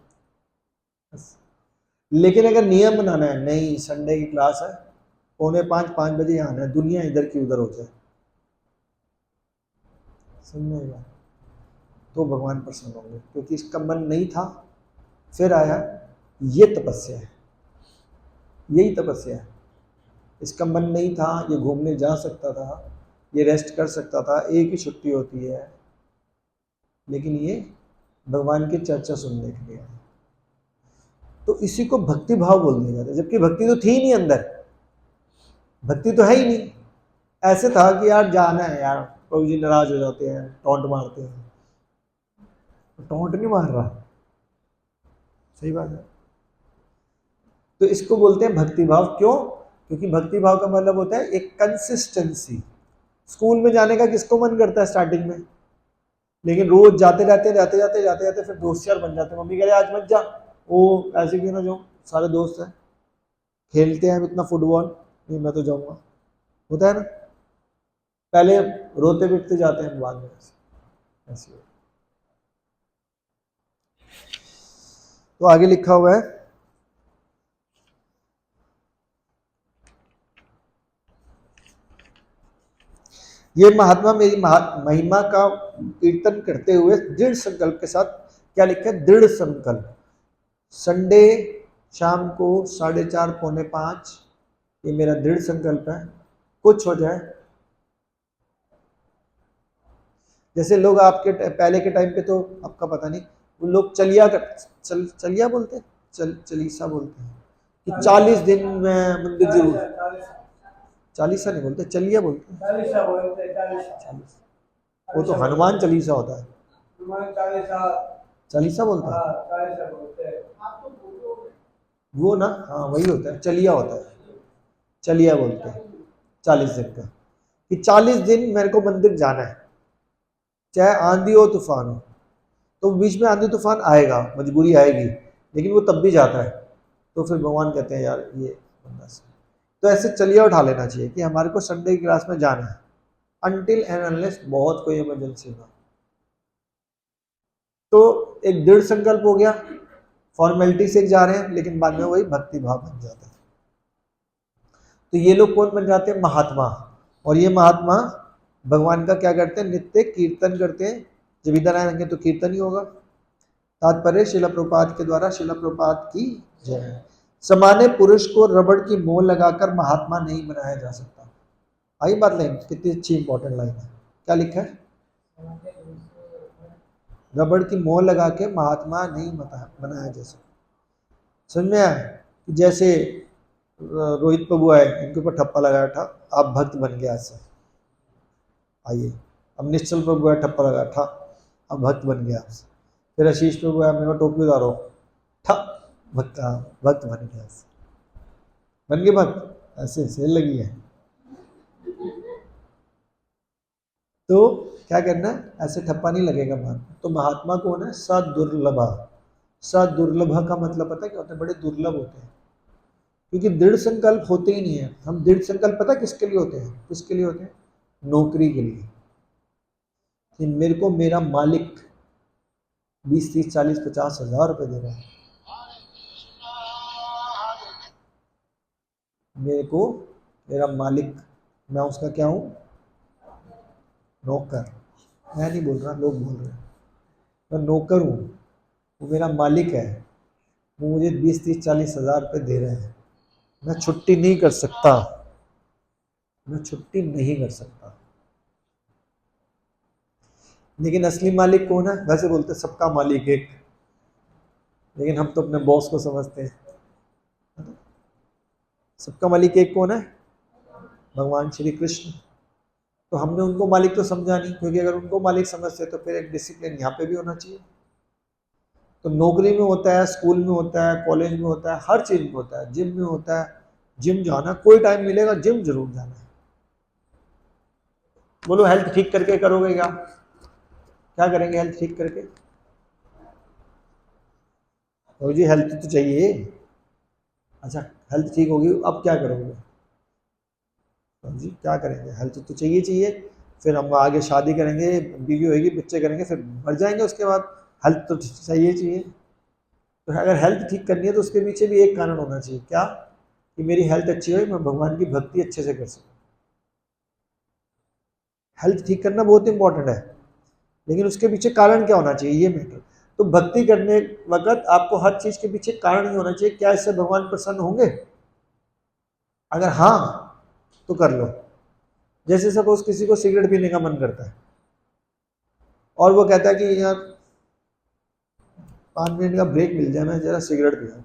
A: लेकिन अगर नियम बनाना है, नहीं संडे की क्लास है, 4:45 बजे यहाँ आना है, दुनिया इधर की उधर हो जाए, समझेगा, तो भगवान प्रसन्न होंगे, क्योंकि इसका मन नहीं था। फिर आया, ये तपस्या है, यही तपस्या है। इसका मन नहीं था, ये घूमने जा सकता था, ये रेस्ट कर सकता था, एक ही छुट्टी होती है, लेकिन ये भगवान की चर्चा सुनने के लिए। तो इसी को भक्ति भाव बोल दिया जाता है, जबकि भक्ति तो थी नहीं अंदर, भक्ति तो है ही नहीं। ऐसे था कि यार जाना है यार, प्रभु जी नाराज हो जाते हैं, टॉन्ट मारते हैं। टॉन्ट नहीं मार रहा, सही बात है। तो इसको बोलते हैं भक्ति भाव। क्यों? क्योंकि भक्ति भाव का मतलब होता है एक कंसिस्टेंसी। स्कूल में जाने का किसको मन करता है स्टार्टिंग में, लेकिन रोज जाते जाते फिर दोस्त यार बन जाते हैं। मम्मी कह रहे आज मत जा, वो ऐसे क्यों ना जाओ, सारे दोस्त हैं, खेलते हैं इतना फुटबॉल, नहीं मैं तो जाऊंगा, होता है ना। पहले रोते पिटते जाते हैं, बाद में ऐसे। तो आगे लिखा हुआ है, ये महात्मा मेरी महिमा का कीर्तन करते हुए दृढ़ संकल्प के साथ, क्या लिखा है, दृढ़ संकल्प। संडे शाम को 4:30 4:45, ये मेरा दृढ़ संकल्प है, कुछ हो जाए। जैसे लोग आपके पहले के टाइम पे तो आपका पता नहीं, वो लोग चलिया बोलते हैं, चलीसा बोलते हैं कि 40 दिन में मंदिर जरूर, चालीसा नहीं बोलते, चलिया बोलते हैं। वो तो हनुमान चालीसा होता है, चालीसा बोलता है वो ना, हाँ वही होता है, चलिया होता है, चलिया बोलते हैं 40 दिन का, कि 40 दिन मेरे को मंदिर जाना है, चाहे आंधी हो तूफान हो। तो बीच में आंधी तूफान आएगा, मजबूरी आएगी, लेकिन वो तब भी जाता है। तो फिर भगवान कहते हैं यार ये बंदा सही। तो ऐसे चलिया उठा लेना चाहिए कि हमारे को संडे की क्लास में जाना है, अनटिल एंड अनलेस बहुत कोई इमरजेंसी हो। तो एक दृढ़ संकल्प हो गया, फॉर्मेलिटी से जा रहे हैं, लेकिन बाद में वही भक्ति भाव बन जाता है। तो ये लोग कौन बन जाते हैं, महात्मा। और ये महात्मा भगवान का क्या करते हैं, नित्य कीर्तन करते हैं। जब इधर आएंगे तो कीर्तन ही होगा। तात्पर्य शिला प्रपात के द्वारा, शिला प्रपात की जय। समाने पुरुष को रबड़ की मोल लगाकर महात्मा नहीं बनाया जा सकता। आई बात लाइन कितनी अच्छी इंपॉर्टेंट लाइन है, क्या लिखा है, रबड़ की मोल लगा के महात्मा नहीं बनाया जा सकता। समझ में आया? जैसे रोहित प्रभु आए, इनके ऊपर ठप्पा लगाया था, आप भक्त बन गया ऐसे। आइए, अब निश्चल प्रभु आया, ठप्पा लगाया था, अब भक्त बन गया। फिर आशीष प्रभु आया, मेरे टोपी उतारो, ठप भक्त, भक्त बन गया, बन गए भक्त, ऐसे सेल लगी है। तो क्या करना, ऐसे ठप्पा नहीं लगेगा महात्मा। तो महात्मा कौन है, सदुर्लभा। सदुर्लभा का मतलब पता है क्या होता है, बड़े दुर्लभ होते हैं, क्योंकि दृढ़ संकल्प होते ही नहीं है। हम दृढ़ संकल्प पता किसके लिए होते हैं, किसके लिए होते हैं, नौकरी के लिए, कि मेरे को मेरा मालिक 20 30 40 50 हजार रुपए दे रहा है, मेरे को मेरा मालिक, मैं उसका क्या हूं, नौकर। मैं नहीं बोल रहा, लोग बोल रहे हैं, मैं नौकर हूं, वो मेरा मालिक है, वो मुझे 20-30-40 हज़ार रुपये दे रहे हैं, मैं छुट्टी नहीं कर सकता, मैं छुट्टी नहीं कर सकता। लेकिन असली मालिक कौन है? वैसे बोलते सबका मालिक एक, लेकिन हम तो अपने बॉस को समझते हैं। सबका मालिक एक कौन है? भगवान श्री कृष्ण। तो हमने उनको मालिक तो समझा नहीं, क्योंकि अगर उनको मालिक समझते तो फिर एक डिसिप्लिन यहाँ पे भी होना चाहिए। तो नौकरी में होता है, स्कूल में होता है, कॉलेज में होता है, हर चीज में होता है, जिम में होता है। जिम जाना, कोई टाइम मिलेगा जिम जरूर जाना है। बोलो हेल्थ ठीक करके करोगे क्या? क्या करेंगे हेल्थ ठीक करके? तो जी हेल्थ तो चाहिए। अच्छा, हेल्थ ठीक होगी, अब क्या करोगे? तो जी क्या करेंगे? हेल्थ तो चाहिए चाहिए। फिर हम आगे शादी करेंगे, बीवी होगी, बच्चे करेंगे, फिर मर जाएंगे उसके बाद। हेल्थ तो चाहिए चाहिए। तो अगर हेल्थ ठीक करनी है तो उसके पीछे भी एक कारण होना चाहिए, क्या? कि मेरी हेल्थ अच्छी हो, मैं भगवान की भक्ति अच्छे से कर सकूं। हेल्थ ठीक करना बहुत इंपॉर्टेंट है, लेकिन उसके पीछे कारण क्या होना चाहिए, ये मैटर। तो भक्ति करने वक्त आपको हर चीज के पीछे कारण ही होना चाहिए, क्या इससे भगवान प्रसन्न होंगे? अगर हाँ तो कर लो। जैसे सपोज किसी को सिगरेट पीने का मन करता है और वो कहता है कि यार 5 मिनट का ब्रेक मिल जाए, मैं जरा सिगरेट पीऊं,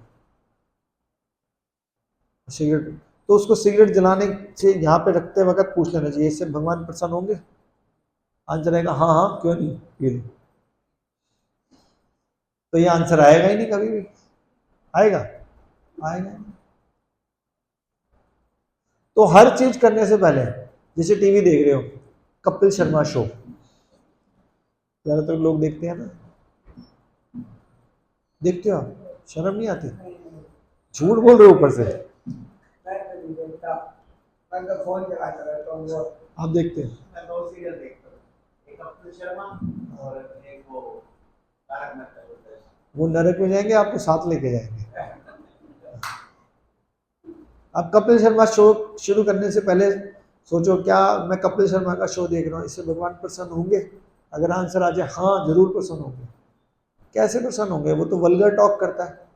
A: सिगरेट। तो उसको सिगरेट जलाने से यहाँ पे रखते वक्त पूछ लेना चाहिए, इससे भगवान प्रसन्न होंगे? आंसर आएगा हाँ हाँ, क्यों नहीं, पी लो। तो ये आंसर आएगा ही नहीं कभी भी। आएगा? आएगा नहीं। तो हर चीज करने से पहले, जैसे टीवी देख रहे हो, कपिल शर्मा शो ज्यादातर लोग देखते हैं ना, देखते हो आप? शर्म नहीं आती? झूठ बोल रहे हो ऊपर से। आप देखते हैं? वो नरक में जाएंगे, आपको साथ लेके जाएंगे। आप कपिल शर्मा शो शुरू करने से पहले सोचो, क्या मैं कपिल शर्मा का शो देख रहा हूँ, इससे भगवान प्रसन्न होंगे? अगर आंसर आ जाए हाँ, जरूर प्रसन्न होंगे। कैसे प्रसन्न होंगे? वो तो वल्गर टॉक करता है।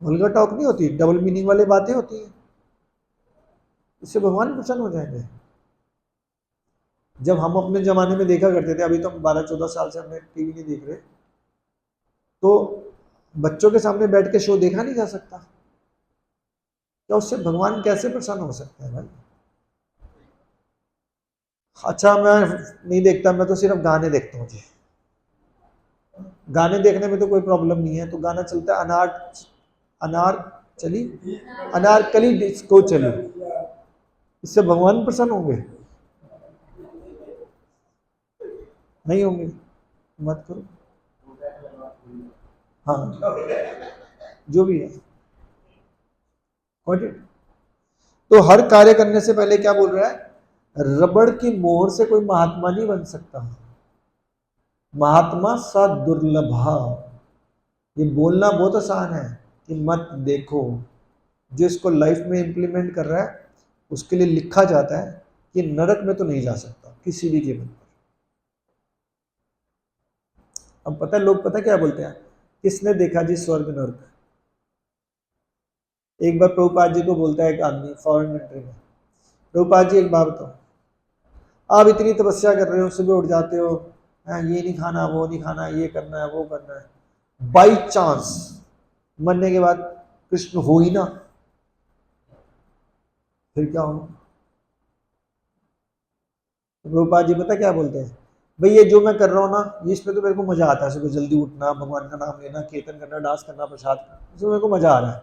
A: वल्गर टॉक नहीं होती, डबल मीनिंग वाली बातें होती हैं, इससे भगवान प्रसन्न हो जाएंगे। जब हम अपने जमाने में देखा करते थे, अभी तो हम 12-14 साल से हमने टीवी नहीं देख रहे, तो बच्चों के सामने बैठ के शो देखा नहीं जा सकता, क्या उससे भगवान कैसे प्रसन्न हो सकते हैं भाई? अच्छा, मैं नहीं देखता, मैं तो सिर्फ गाने देखता हूँ जी। गाने देखने में तो कोई प्रॉब्लम नहीं है, तो गाना चलता है अनारकली, अनारकली डिस्को चली, इससे भगवान प्रसन्न होंगे? नहीं होंगे, मत करो। हाँ, जो भी है। तो हर कार्य करने से पहले क्या बोल रहा है? रबड़ की मोहर से कोई महात्मा नहीं बन सकता, महात्मा सा दुर्लभा। ये बोलना बहुत आसान है कि मत देखो, जो इसको लाइफ में इंप्लीमेंट कर रहा है उसके लिए लिखा जाता है कि नरक में तो नहीं जा सकता किसी भी कीमत पर। अब पता है लोग पता क्या बोलते हैं, किसने देखा जी स्वर्ग नरक? एक बार प्रभुपाद जी को बोलता है एक आदमी फॉरेन कंट्री में, प्रभुपाद जी एक बात बताओ, आप इतनी तपस्या कर रहे हो, सुबह उठ जाते हो, ये नहीं खाना, वो नहीं खाना, ये करना है, वो करना है, बाई चांस मरने के बाद कृष्ण हो ही ना, फिर क्या होगा? रूपा जी पता क्या बोलते हैं, भाई ये जो मैं कर रहा हूँ ना, ये इसमें तो मेरे को मजा आता है, सुबह जल्दी उठना, भगवान का नाम लेना, कीर्तन करना, डांस करना, प्रसाद करना, इसमें मेरे को मजा आ रहा है।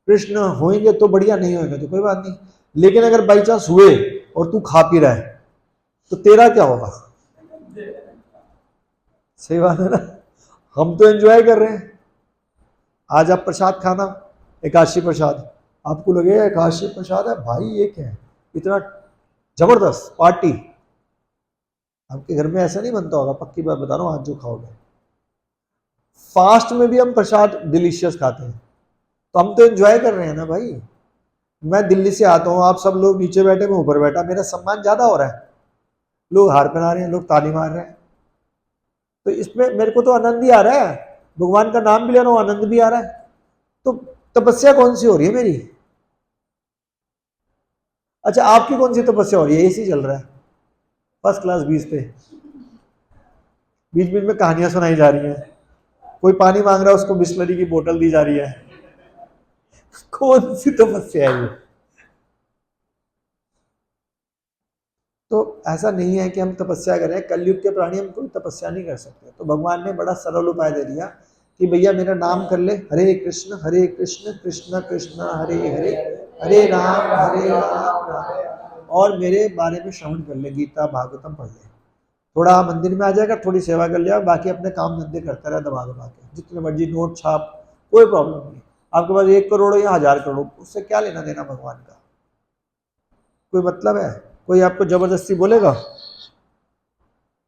A: कृष्ण होंगे तो बढ़िया, नहीं होंगे तो कोई बात नहीं, लेकिन अगर बाई चांस हुए और तू खा पी रहा है तो तेरा क्या होगा? सही बात है ना? हम तो एंजॉय कर रहे हैं। आज आप प्रसाद खाना, एकादशी प्रसाद, आपको लगेगा एकादशी प्रसाद है भाई, ये क्या है इतना जबरदस्त पार्टी। आपके घर में ऐसा नहीं बनता होगा, पक्की बात बता रहा हूँ, आज जो खाओगे। फास्ट में भी हम प्रसाद डिलीशियस खाते हैं, तो हम तो एंजॉय कर रहे हैं ना भाई। मैं दिल्ली से आता हूँ, आप सब लोग नीचे बैठे, मैं ऊपर बैठा, मेरा सम्मान ज्यादा हो रहा है, लोग हार पहना रहे हैं, लोग ताली मार रहे हैं, तो इसमें मेरे को तो आनंद ही आ रहा है, भगवान का नाम भी ले रहा हूं, आनंद भी आ रहा है, तो तपस्या कौन सी हो रही है मेरी? अच्छा, आपकी कौन सी तपस्या हो रही है? एसी चल रहा है फर्स्ट क्लास 20 पे, बीच बीच में कहानियां सुनाई जा रही हैं, कोई पानी मांग रहा है उसको बिस्लरी की बोतल दी जा रही है। कौन सी तपस्या है ये? तो ऐसा नहीं है कि हम तपस्या करें, कलयुग के प्राणी हम कोई तपस्या नहीं कर सकते। तो भगवान ने बड़ा सरल उपाय दे दिया कि भैया मेरा नाम कर ले, हरे कृष्ण कृष्ण कृष्ण हरे हरे, हरे राम और मेरे बारे में श्रवण कर ले, गीता भागवतम पढ़ ले, थोड़ा मंदिर में आ जाएगा, थोड़ी सेवा कर लिया, बाकी अपने काम धंधे करता रहा दबा दबा के, जितने मर्जी नोट छाप, कोई प्रॉब्लम नहीं। आपके पास 1 करोड़ हो या 1000 करोड़, उससे क्या लेना देना भगवान का? कोई मतलब है? कोई आपको जबरदस्ती बोलेगा?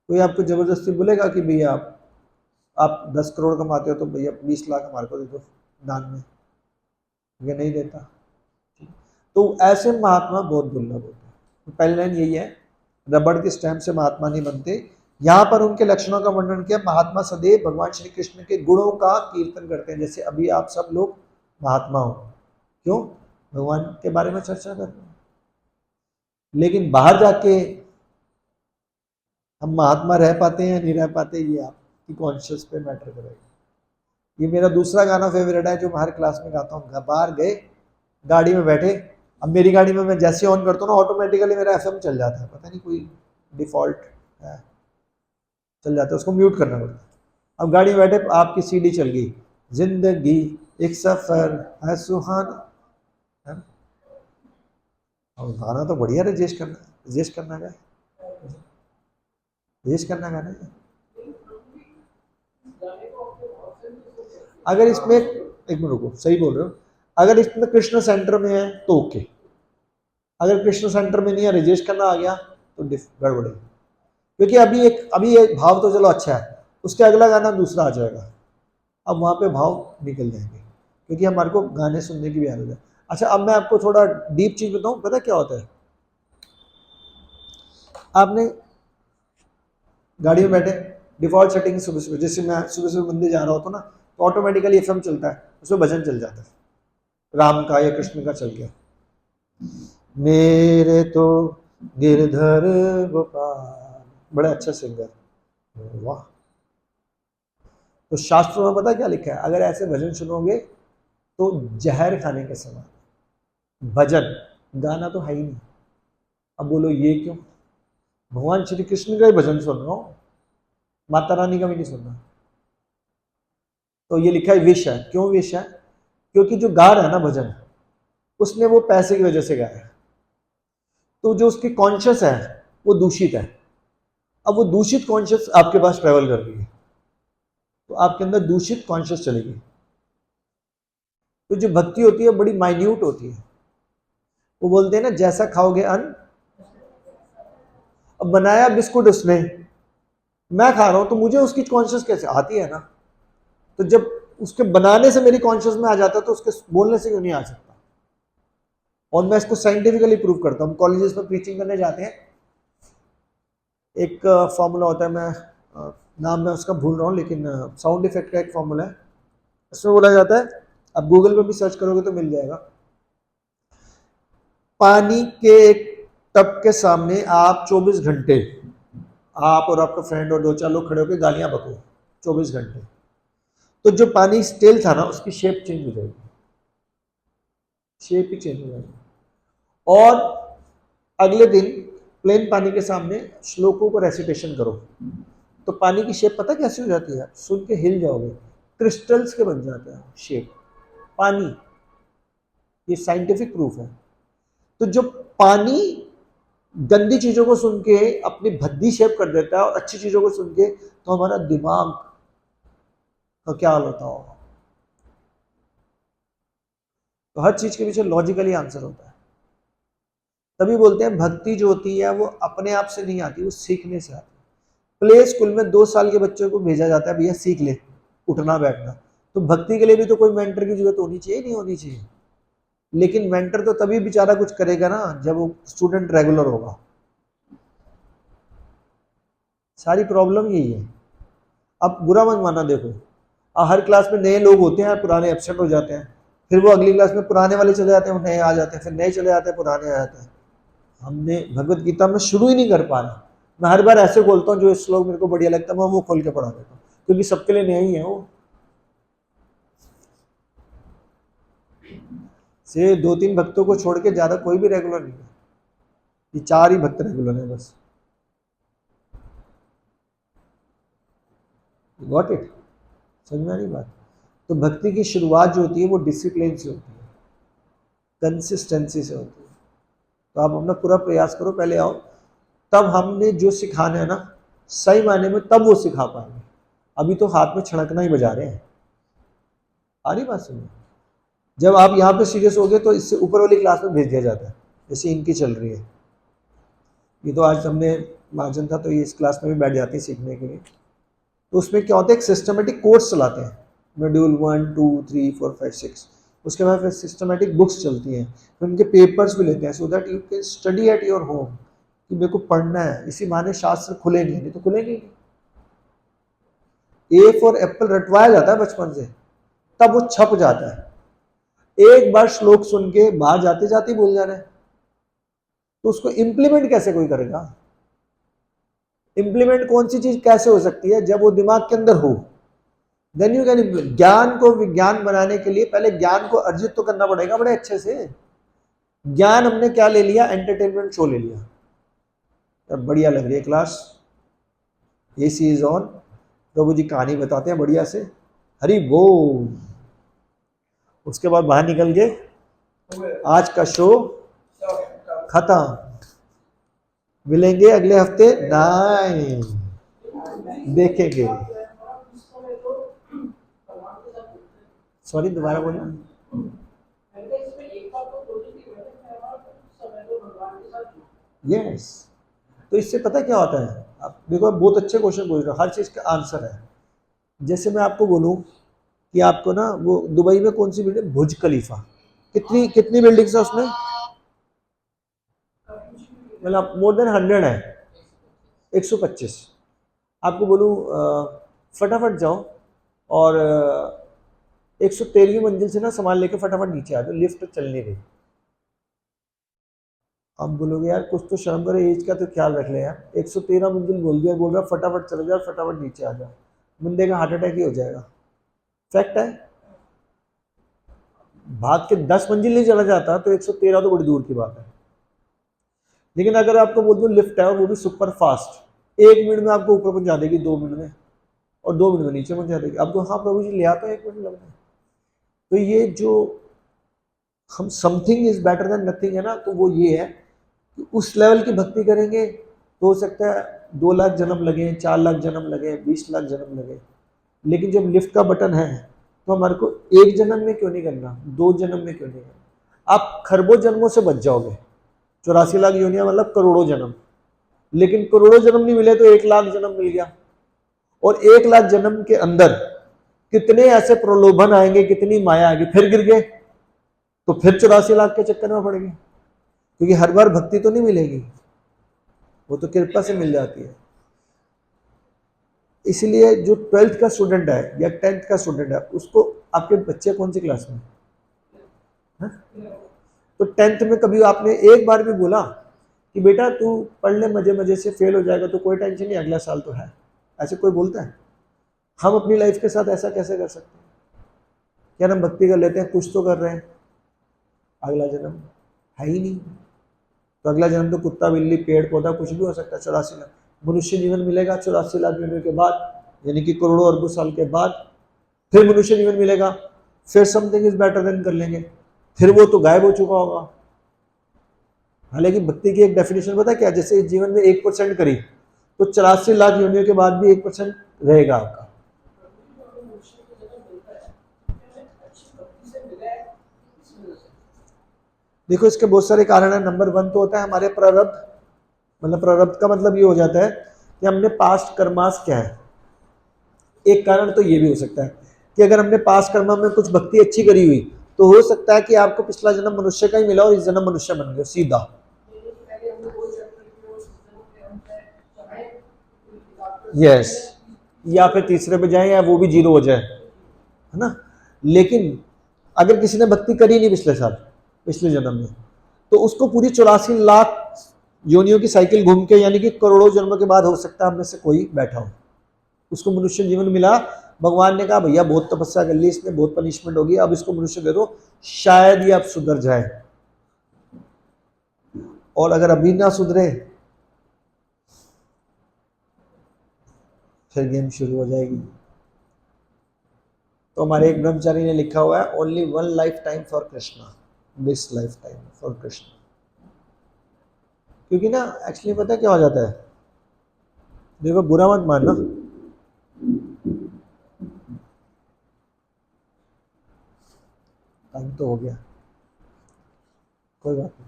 A: कोई आपको जबरदस्ती बोलेगा कि भैया आप 10 करोड़ कमाते हो तो भैया 20 लाख हमारे को दे दो दान में, ये नहीं देता। तो ऐसे महात्मा बहुत दुर्लभ होते हैं। तो पहली लाइन यही है, रबड़ के स्टैम्प से महात्मा नहीं बनते। यहाँ पर उनके लक्षणों का वर्णन किया। महात्मा सदैव भगवान श्री कृष्ण के गुणों का कीर्तन करते हैं, जैसे अभी आप सब लोग महात्मा हो, क्यों? भगवान के बारे में चर्चा कर रहे हैं। लेकिन बाहर जाके हम महात्मा रह पाते हैं नहीं रह पाते, ये आपकी कॉन्शियस पे मैटर करेगा। ये मेरा दूसरा गाना फेवरेट है जो मैं हर क्लास में गाता हूँ। बाहर गए, गाड़ी में बैठे, अब मेरी गाड़ी में मैं जैसे ऑन करता हूँ ना, ऑटोमेटिकली मेरा एफएम चल जाता है, पता नहीं कोई डिफॉल्ट है, चल जाता है, उसको म्यूट करना पड़ता है। अब गाड़ी में बैठे आपकी सीडी चल गई, जिंदगी एक सफर है सुहाना, है ना? और गाना तो बढ़िया रजेश करना का रजेश करना गाना है। अगर इसमें एक मिनट रुको, सही बोल रहे हो, अगर इसमें कृष्ण सेंटर में है तो ओके, अगर कृष्ण सेंटर में नहीं है, रजेश करना आ गया तो गड़बड़ है। क्योंकि अभी एक भाव तो चलो अच्छा है, उसके अगला गाना दूसरा आ जाएगा, अब वहां पे भाव निकल जाएंगे, क्योंकि हमारे को गाने सुनने की भी आदत है। अच्छा, अब मैं आपको थोड़ा डीप चीज बताऊं, पता क्या होता है? आपने गाड़ी में बैठे, डिफॉल्ट सेटिंग सुबह सुबह, जैसे मैं सुबह सुबह मंदिर जा रहा होता ना, तो ऑटोमेटिकली एफएम चलता है, उसमें भजन चल जाता है, राम का या कृष्ण का चल गया, मेरे तो गिरधर गोपाल, बड़ा अच्छा सिंगर, वाह। तो शास्त्रों में पता क्या लिखा है? अगर ऐसे भजन सुनोगे तो जहर खाने के समान। भजन गाना तो है ही नहीं। अब बोलो ये क्यों? भगवान श्री कृष्ण का ही भजन सुन रहा हूं, माता रानी का भी नहीं सुन रहा। तो ये लिखा है विष है। क्यों विष है? क्योंकि जो गा रहा है ना भजन, उसने वो पैसे की वजह से गाया है, तो जो उसकी कॉन्शियस है वो दूषित है। अब वो दूषित कॉन्शियस आपके पास ट्रेवल कर रही है, तो आपके अंदर दूषित कॉन्शियस चलेगी। तो जो भक्ति होती है बड़ी माइन्यूट होती है। वो बोलते हैं ना, जैसा खाओगे अन्न। अब बनाया बिस्कुट उसने, मैं खा रहा हूं, तो मुझे उसकी कॉन्शियस कैसे आती है ना? तो जब उसके बनाने से मेरी कॉन्शियस में आ जाता है, तो उसके बोलने से क्यों नहीं आ सकता? और मैं इसको साइंटिफिकली प्रूव करता हूँ। कॉलेजेस में प्रीचिंग करने जाते हैं, एक फॉर्मूला होता है, मैं नाम मैं उसका भूल रहा हूँ, लेकिन साउंड इफेक्ट का एक फॉर्मूला है। इसमें बोला जाता है, अब गूगल पे भी सर्च करोगे तो मिल जाएगा, पानी के एक टब के सामने आप 24 घंटे, आप और आपका फ्रेंड और 2-4 लोग खड़े होकर गालियां बको 24 घंटे, तो जो पानी स्टेल था ना, उसकी शेप चेंज हो जाएगी, शेप ही चेंज हो जाएगी। और अगले दिन प्लेन पानी के सामने श्लोकों को रेसिटेशन करो, तो पानी की शेप पता कैसी हो जाती है? सुन के हिल जाओगे, क्रिस्टल्स के बन जाते हैं शेप पानी। ये साइंटिफिक प्रूफ है। तो जो पानी गंदी चीजों को सुन के अपनी भद्दी शेप कर देता है, और अच्छी चीजों को सुन के, तो हमारा दिमाग का क्या हाल होता होगा? तो हर चीज के पीछे लॉजिकली आंसर होता है। तभी बोलते हैं भक्ति जो होती है वो अपने आप से नहीं आती, वो सीखने से आती है। प्ले स्कूल में 2 साल के बच्चों को भेजा जाता है, भैया सीख ले उठना बैठना। तो भक्ति के लिए भी तो कोई मेंटर की जरूरत होनी चाहिए, नहीं होनी चाहिए? लेकिन मेंटर तो तभी बेचारा कुछ करेगा ना, जब वो स्टूडेंट रेगुलर होगा। सारी प्रॉब्लम यही है। अब बुरा मत माना, देखो हर क्लास में नए लोग होते हैं, पुराने एब्सेंट हो जाते हैं, फिर वो अगली क्लास में पुराने वाले चले जाते हैं, वो नए आ जाते हैं, फिर नए चले जाते हैं, पुराने आ जाते हैं। हमने भगवत गीता में शुरू ही नहीं कर पा रहे। मैं हर बार ऐसे बोलता हूँ, जो श्लोक मेरे को बढ़िया लगता है मैं वो खोल के पढ़ा देता हूँ, क्योंकि सबके लिए नया ही है वो। से 2-3 भक्तों को छोड़ के ज्यादा कोई भी रेगुलर नहीं है, ये 4 ही भक्त रेगुलर है बस। Got it? समझ में आ रही बात? तो भक्ति की शुरुआत जो होती है वो डिसिप्लिन से होती है, कंसिस्टेंसी से होती है। तो आप अपना पूरा प्रयास करो, पहले आओ, तब हमने जो सिखाना है ना सही मायने में तब वो सिखा पाएंगे। अभी तो हाथ में छड़कना ही बजा रहे हैं। आ रही बात सुनिए? जब आप यहाँ पे सीरियस हो गए तो इससे ऊपर वाली क्लास में भेज दिया जाता है, जैसे इनकी चल रही है। ये तो आज हमने मार्जन था तो ये इस क्लास में भी बैठ जाती है सीखने के लिए। तो उसमें क्या होता है, एक सिस्टमेटिक कोर्स चलाते हैं, मॉड्यूल 1, 2, 3, 4, 5, 6। उसके बाद फिर सिस्टमेटिक बुक्स चलती हैं, फिर उनके पेपर्स भी लेते हैं, so that you can study at your home, कि मेरे को पढ़ना है। इसी माने शास्त्र खुलेंगे नहीं तो खुलेंगे नहीं। ए फॉर एप्पल रटवाया जाता है बचपन से, तब वो छप जाता है। एक बार श्लोक सुन के बाहर जाते जाते भूल जा रहे हैं, तो उसको इंप्लीमेंट कैसे कोई करेगा? इंप्लीमेंट कौन सी चीज कैसे हो सकती है? जब वो दिमाग के अंदर हो, देन यू कैन। ज्ञान को विज्ञान बनाने के लिए पहले ज्ञान को अर्जित तो करना पड़ेगा बड़े अच्छे से। ज्ञान हमने क्या ले लिया? एंटरटेनमेंट शो ले लिया। अब बढ़िया लग रही है क्लास, एसी इज ऑन, प्रभु जी कहानी बताते हैं बढ़िया से, हरि बोल। उसके बाद बाहर निकल के आज का शो खत्म। मिलेंगे अगले हफ्ते, नहीं देखेंगे। सॉरी दोबारा बोलिए। यस, तो इससे पता क्या होता है? आप देखो, बहुत अच्छे क्वेश्चन पूछ रहे हो, हर चीज का आंसर है। जैसे मैं आपको बोलूं कि आपको ना वो दुबई में कौन सी बिल्डिंग, बुर्ज खलीफा, कितनी बिल्डिंग्स है उसमें? मतलब मोर देन 100 है, 125। आपको बोलूं फटाफट जाओ और 113वीं मंजिल से ना सामान लेके फटाफट नीचे आ जाओ, लिफ्ट चल नहीं रही। आप बोलोगे यार कुछ तो शर्म करो, एज का तो ख्याल रख ले यार, 113 मंजिल बोल दिया, बोल रहा फटाफट चले जाओ, फटाफट नीचे आ जाओ, बंदे का हार्ट अटैक ही हो जाएगा। फैक्ट है। भाग के 10 मंजिल नहीं चला जाता तो 113 तो बड़ी दूर की बात है। लेकिन अगर आपको बोल दूं लिफ्ट है और वो भी सुपर फास्ट, 1 मिनट में आपको ऊपर पहुंचा देगी, 2 मिनट में, और 2 मिनट में नीचे पहुंचा देगी आपको। हाँ प्रभु जी ले आता है, 1 मिनट लगना है। तो ये जो हम something is better than nothing है ना, तो वो ये है कि उस लेवल की भक्ति करेंगे तो हो सकता है 2 लाख जन्म लगे, 4 लाख जन्म लगे, 20 लाख जन्म लगे। लेकिन जब लिफ्ट का बटन है तो हमारे को 1 जन्म में क्यों नहीं करना, 2 जन्म में क्यों नहीं करना? आप खरबों जन्मों से बच जाओगे, 84 लाख योनियां मतलब करोड़ों जन्म। लेकिन करोड़ों जन्म नहीं मिले तो 1 लाख जन्म मिल गया, और 1 लाख जन्म के अंदर कितने ऐसे प्रलोभन आएंगे, कितनी माया आएगी, फिर गिर गए तो फिर 84 लाख के चक्कर में पड़ गए। क्योंकि हर बार भक्ति तो नहीं मिलेगी, वो तो कृपा से मिल जाती है। इसलिए जो 12th का स्टूडेंट है या 10th का स्टूडेंट है, उसको आपके बच्चे कौन सी क्लास में है? तो 10th में कभी आपने एक बार भी बोला कि बेटा तू पढ़ ले, मजे मजे से, फेल हो जाएगा तो कोई टेंशन नहीं, अगला साल तो है? ऐसे कोई बोलता है? हम अपनी लाइफ के साथ ऐसा कैसे कर सकते हैं? क्या हम भक्ति कर लेते हैं, कुछ तो कर रहे हैं, अगला जन्म है ही नहीं। तो अगला जन्म तो कुत्ता, बिल्ली, पेड़ पौधा कुछ भी हो सकता है। 84 लाख मनुष्य जीवन मिलेगा 84 लाख महीने के बाद, यानी कि करोड़ों अरबों साल के बाद फिर मनुष्य जीवन मिलेगा, फिर समथिंग इज बेटर देन कर लेंगे, फिर वो तो गायब हो चुका होगा। हालांकि भक्ति की एक डेफिनेशन पता क्या? जैसे इस जीवन में 1% करी तो 84 लाख योनियों के बाद भी 1% रहेगा आपका। देखो इसके बहुत सारे कारण है। नंबर 1 तो होता है हमारे प्रारब्ध, मतलब प्रारब्ध का मतलब ये हो जाता है कि हमने पास्ट कर्मास क्या है। एक कारण तो ये भी हो सकता है कि अगर हमने पास्ट कर्मा में कुछ भक्ति अच्छी करी हुई तो हो सकता है कि आपको पिछला जन्म मनुष्य का ही मिला और इस जन्म मनुष्य बन गए सीधा। यस या फिर तीसरे पे जाए या वो भी जीरो हो जाए, है ना। लेकिन अगर किसी ने भक्ति करी नहीं पिछले साल, पिछले जन्म में, तो उसको पूरी 84 लाख योनियों की साइकिल घूम के, यानी कि करोड़ों जन्मों के बाद हो सकता है हम में से कोई बैठा हो, उसको मनुष्य जीवन मिला। भगवान ने कहा भैया बहुत तपस्या कर ली इसने, बहुत पनिशमेंट होगी, अब इसको मनुष्य दे दो, शायद ये अब सुधर जाए। और अगर अभी ना सुधरे फिर गेम शुरू हो जाएगी। तो हमारे एक ब्रह्मचारी ने लिखा हुआ है, only one life time for Krishna, this life time for Krishna. क्योंकि ना एक्चुअली पता है क्या हो जाता है, देखो बुरा मत मानना, टाइम तो हो गया, कोई बात नहीं।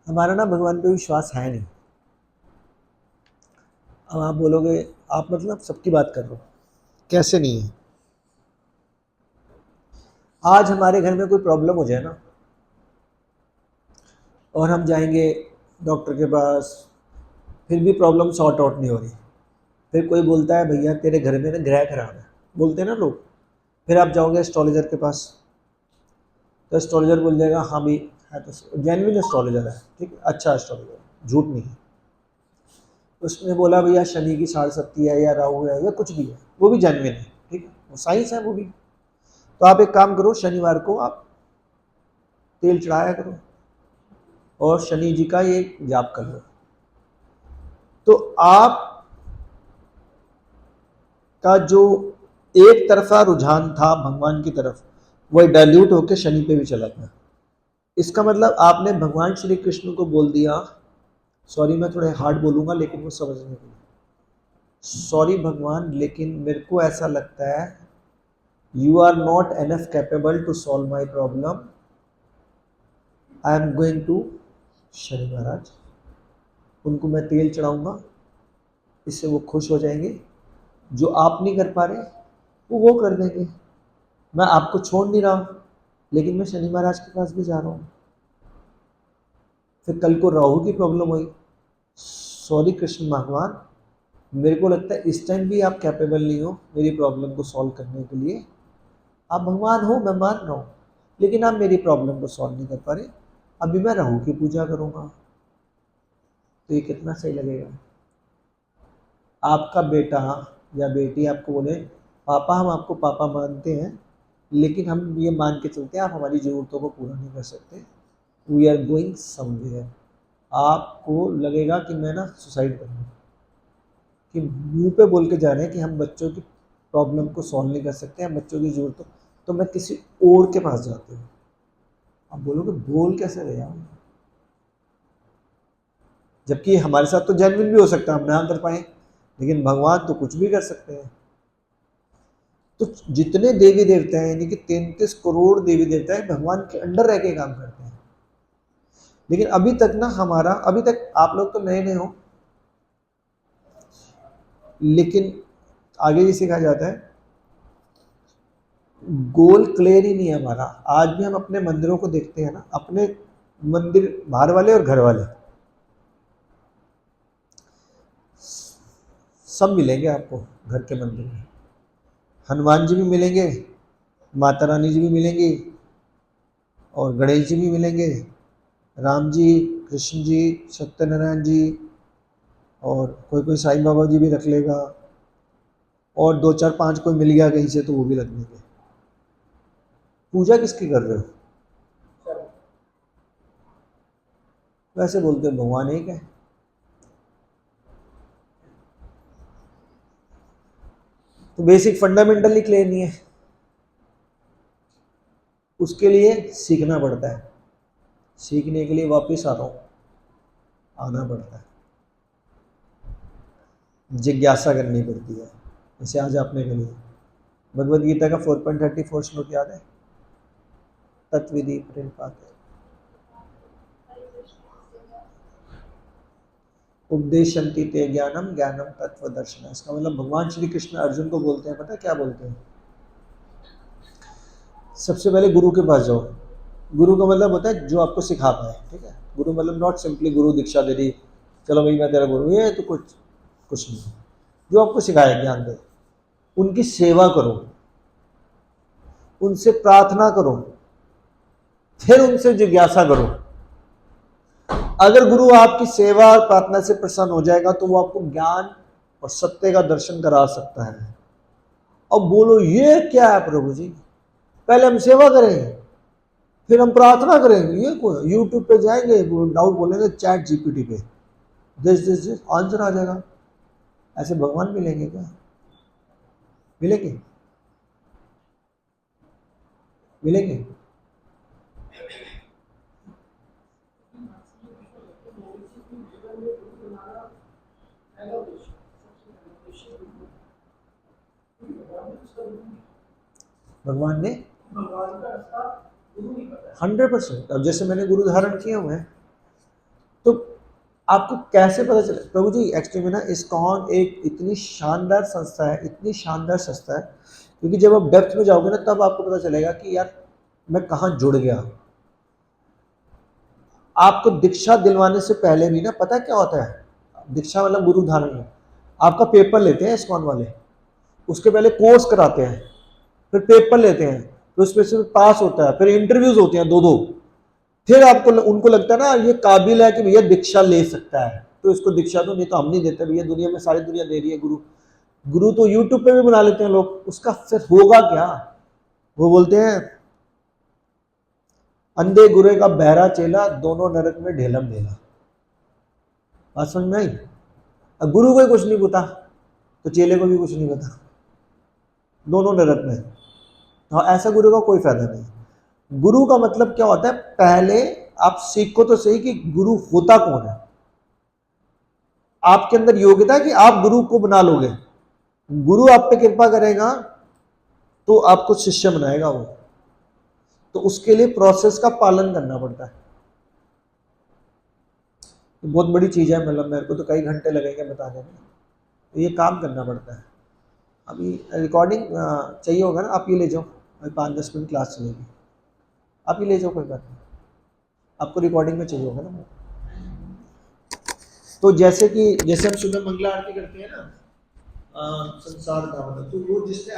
A: हमारा ना भगवान पे विश्वास है नहीं। अब आप बोलोगे आप मतलब सबकी बात कर रहे हो, कैसे नहीं है। आज हमारे घर में कोई प्रॉब्लम हो जाए ना, और हम जाएंगे डॉक्टर के पास, फिर भी प्रॉब्लम सॉर्ट आउट नहीं हो रही, फिर कोई बोलता है भैया तेरे घर में ना ग्रह खराब है, बोलते हैं ना लोग, फिर आप जाओगे एस्ट्रोलॉजर के पास, तो एस्ट्रोलॉजर बोल जाएगा हाँ भी है, तो जेन्युइन एस्ट्रोलॉजर है, ठीक है, अच्छा एस्ट्रोलॉजर, झूठ नहीं है। उसने बोला भैया शनि की 7.5 है या राहु है या कुछ भी है, वो भी जेन्युइन है, ठीक है, वो साइंस है वो भी। तो आप एक काम करो, शनिवार को आप तेल चढ़ाया करो और शनि जी का ये जाप कर लो, तो आप का जो एक तरफा रुझान था भगवान की तरफ, वह डाइल्यूट होकर शनि पे भी चला गया। इसका मतलब आपने भगवान श्री कृष्ण को बोल दिया, सॉरी मैं थोड़े हार्ड बोलूंगा लेकिन वो समझने के लिए, सॉरी भगवान लेकिन मेरे को ऐसा लगता है you are not enough capable to solve my problem, I am going to Shani Maharaj. उनको मैं तेल चढ़ाऊंगा, इससे वो खुश हो जाएंगे, जो आप नहीं कर पा रहे वो कर देंगे। मैं आपको छोड़ नहीं रहा हूँ, लेकिन मैं शनि महाराज के पास भी जा रहा हूँ। फिर कल को राहु की प्रॉब्लम हुई, सॉरी कृष्ण भगवान, मेरे को लगता है इस टाइम भी आप कैपेबल नहीं हो मेरी प्रॉब्लम को सॉल्व करने के लिए। आप भगवान हो, मैं मान रहा हूँ, लेकिन आप मेरी प्रॉब्लम को सॉल्व नहीं कर पा रहे, अभी मैं राहु की पूजा करूँगा। तो ये कितना सही लगेगा। आपका बेटा या बेटी आपको बोले पापा हम आपको पापा मानते हैं, लेकिन हम ये मान के चलते हैं आप हमारी ज़रूरतों को पूरा नहीं कर सकते, वी आर गोइंग समवेयर। आपको लगेगा कि मैं ना सुसाइड करूँगा, कि मुंह पे बोल के जा रहे हैं कि हम बच्चों की प्रॉब्लम को सॉल्व नहीं कर सकते, हम बच्चों की ज़रूरतों, तो मैं किसी और के पास जाती हूँ। आप बोलोगे बोल कैसे रहे आप, जबकि हमारे साथ तो जेन्युइन भी हो सकता है, हम ना कर पाए, लेकिन भगवान तो कुछ भी कर सकते हैं। तो जितने देवी देवता हैं, यानी कि 33 करोड़ देवी देवता है भगवान के अंडर रह के काम करते हैं। लेकिन अभी तक ना हमारा, अभी तक आप लोग तो नए नए हो, लेकिन आगे भी सिखाया जाता है, गोल क्लियर ही नहीं है हमारा। आज भी हम अपने मंदिरों को देखते हैं ना, अपने मंदिर बाहर वाले और घर वाले सब मिलेंगे आपको घर के मंदिर में। हनुमान जी भी मिलेंगे, माता रानी जी भी मिलेंगी, और गणेश जी भी मिलेंगे, राम जी, कृष्ण जी, सत्यनारायण जी, और कोई कोई साईं बाबा जी भी रख लेगा, और 2 4 5 कोई मिल गया कहीं से तो वो भी रख लेंगे। पूजा किसकी कर रहे हो? वैसे बोलते हैं भगवान एक है। तो बेसिक फंडामेंटली क्लियर नहीं है, उसके लिए सीखना पड़ता है। सीखने के लिए वापस आ रहा हूँ, आना पड़ता है, जिज्ञासा करनी पड़ती है। जैसे आज आपने कही भगवद गीता का 4.34 श्लोक याद है, तत्विधि प्रेमपात उपदेशंति ते ज्ञानम ज्ञानम तत्व दर्शन। इसका मतलब भगवान श्री कृष्ण अर्जुन को बोलते हैं, पता क्या बोलते हैं? सबसे पहले गुरु के पास जाओ। गुरु का मतलब होता है जो आपको सिखा पाए, ठीक है। गुरु मतलब नॉट सिंपली गुरु दीक्षा दे दी, चलो भाई मैं तेरा गुरु, ये तो कुछ नहीं। जो आपको सिखाए, ज्ञान दे, उनकी सेवा करो, उनसे प्रार्थना करो, फिर उनसे जिज्ञासा करो। अगर गुरु आपकी सेवा और प्रार्थना से प्रसन्न हो जाएगा तो वो आपको ज्ञान और सत्य का दर्शन करा सकता है। अब बोलो ये क्या है प्रभु जी, पहले हम सेवा करेंगे फिर हम प्रार्थना करेंगे, ये कोई यूट्यूब पे जाएंगे, डाउट बोलेंगे चैट जीपीटी पे, दिस आंसर आ जाएगा। ऐसे भगवान मिलेंगे क्या? मिलेंगे? मिलेंगे? भगवान ने 100%। अब जैसे मैंने गुरु धारण किए हुए हैं, तो आपको कैसे पता चले? प्रभु जी एक्चुअली में ना इस्कॉन एक इतनी शानदार संस्था है, इतनी शानदार संस्था है, क्योंकि जब आप डेप्थ में जाओगे ना तब आपको पता चलेगा कि यार मैं कहाँ जुड़ गया। आपको दीक्षा दिलवाने से पहले भी ना पता क्या होता है, दीक्षा मतलब गुरु धारण में आपका पेपर लेते हैं इस्कॉन वाले, उसके पहले कोर्स कराते हैं, फिर पेपर लेते हैं, फिर उसमें से पास होता है, फिर इंटरव्यूज होते हैं 2-2, फिर आपको उनको लगता है ना ये काबिल है कि भैया दीक्षा ले सकता है, तो इसको दीक्षा दो, नहीं तो हम नहीं देते भैया, दुनिया में सारी दुनिया दे रही है गुरु। गुरु तो यूट्यूब पे भी बना लेते हैं लोग, उसका फिर होगा क्या? वो बोलते हैं अंधे गुरे का बहरा चेला, दोनों नरक में ढेलम ढेला। बात समझ में आई? अब गुरु को ही कुछ नहीं पता तो चेले को भी कुछ नहीं पता, दोनों नरक में। तो ऐसा गुरु का कोई फायदा नहीं। गुरु का मतलब क्या होता है, पहले आप सीखो तो सही कि गुरु होता कौन है, आपके अंदर योग्यता है कि आप गुरु को बना लोगे। गुरु आप पे कृपा करेगा तो आपको शिष्य बनाएगा वो, तो उसके लिए प्रोसेस का पालन करना पड़ता है। बहुत बड़ी चीज है, मतलब मेरे को तो कई घंटे लगेंगे बताने में, तो ये काम करना पड़ता है। अभी रिकॉर्डिंग चाहिए होगा ना, आप ये ले जाओ, 5-10 मिनट क्लास चलेगी, आप ये ले जाओ, कोई बात नहीं, आपको रिकॉर्डिंग में चाहिए होगा ना। तो जैसे कि जैसे हम सुबह मंगला आरती करते हैं ना, संसार का मतलब, तो वो जिसने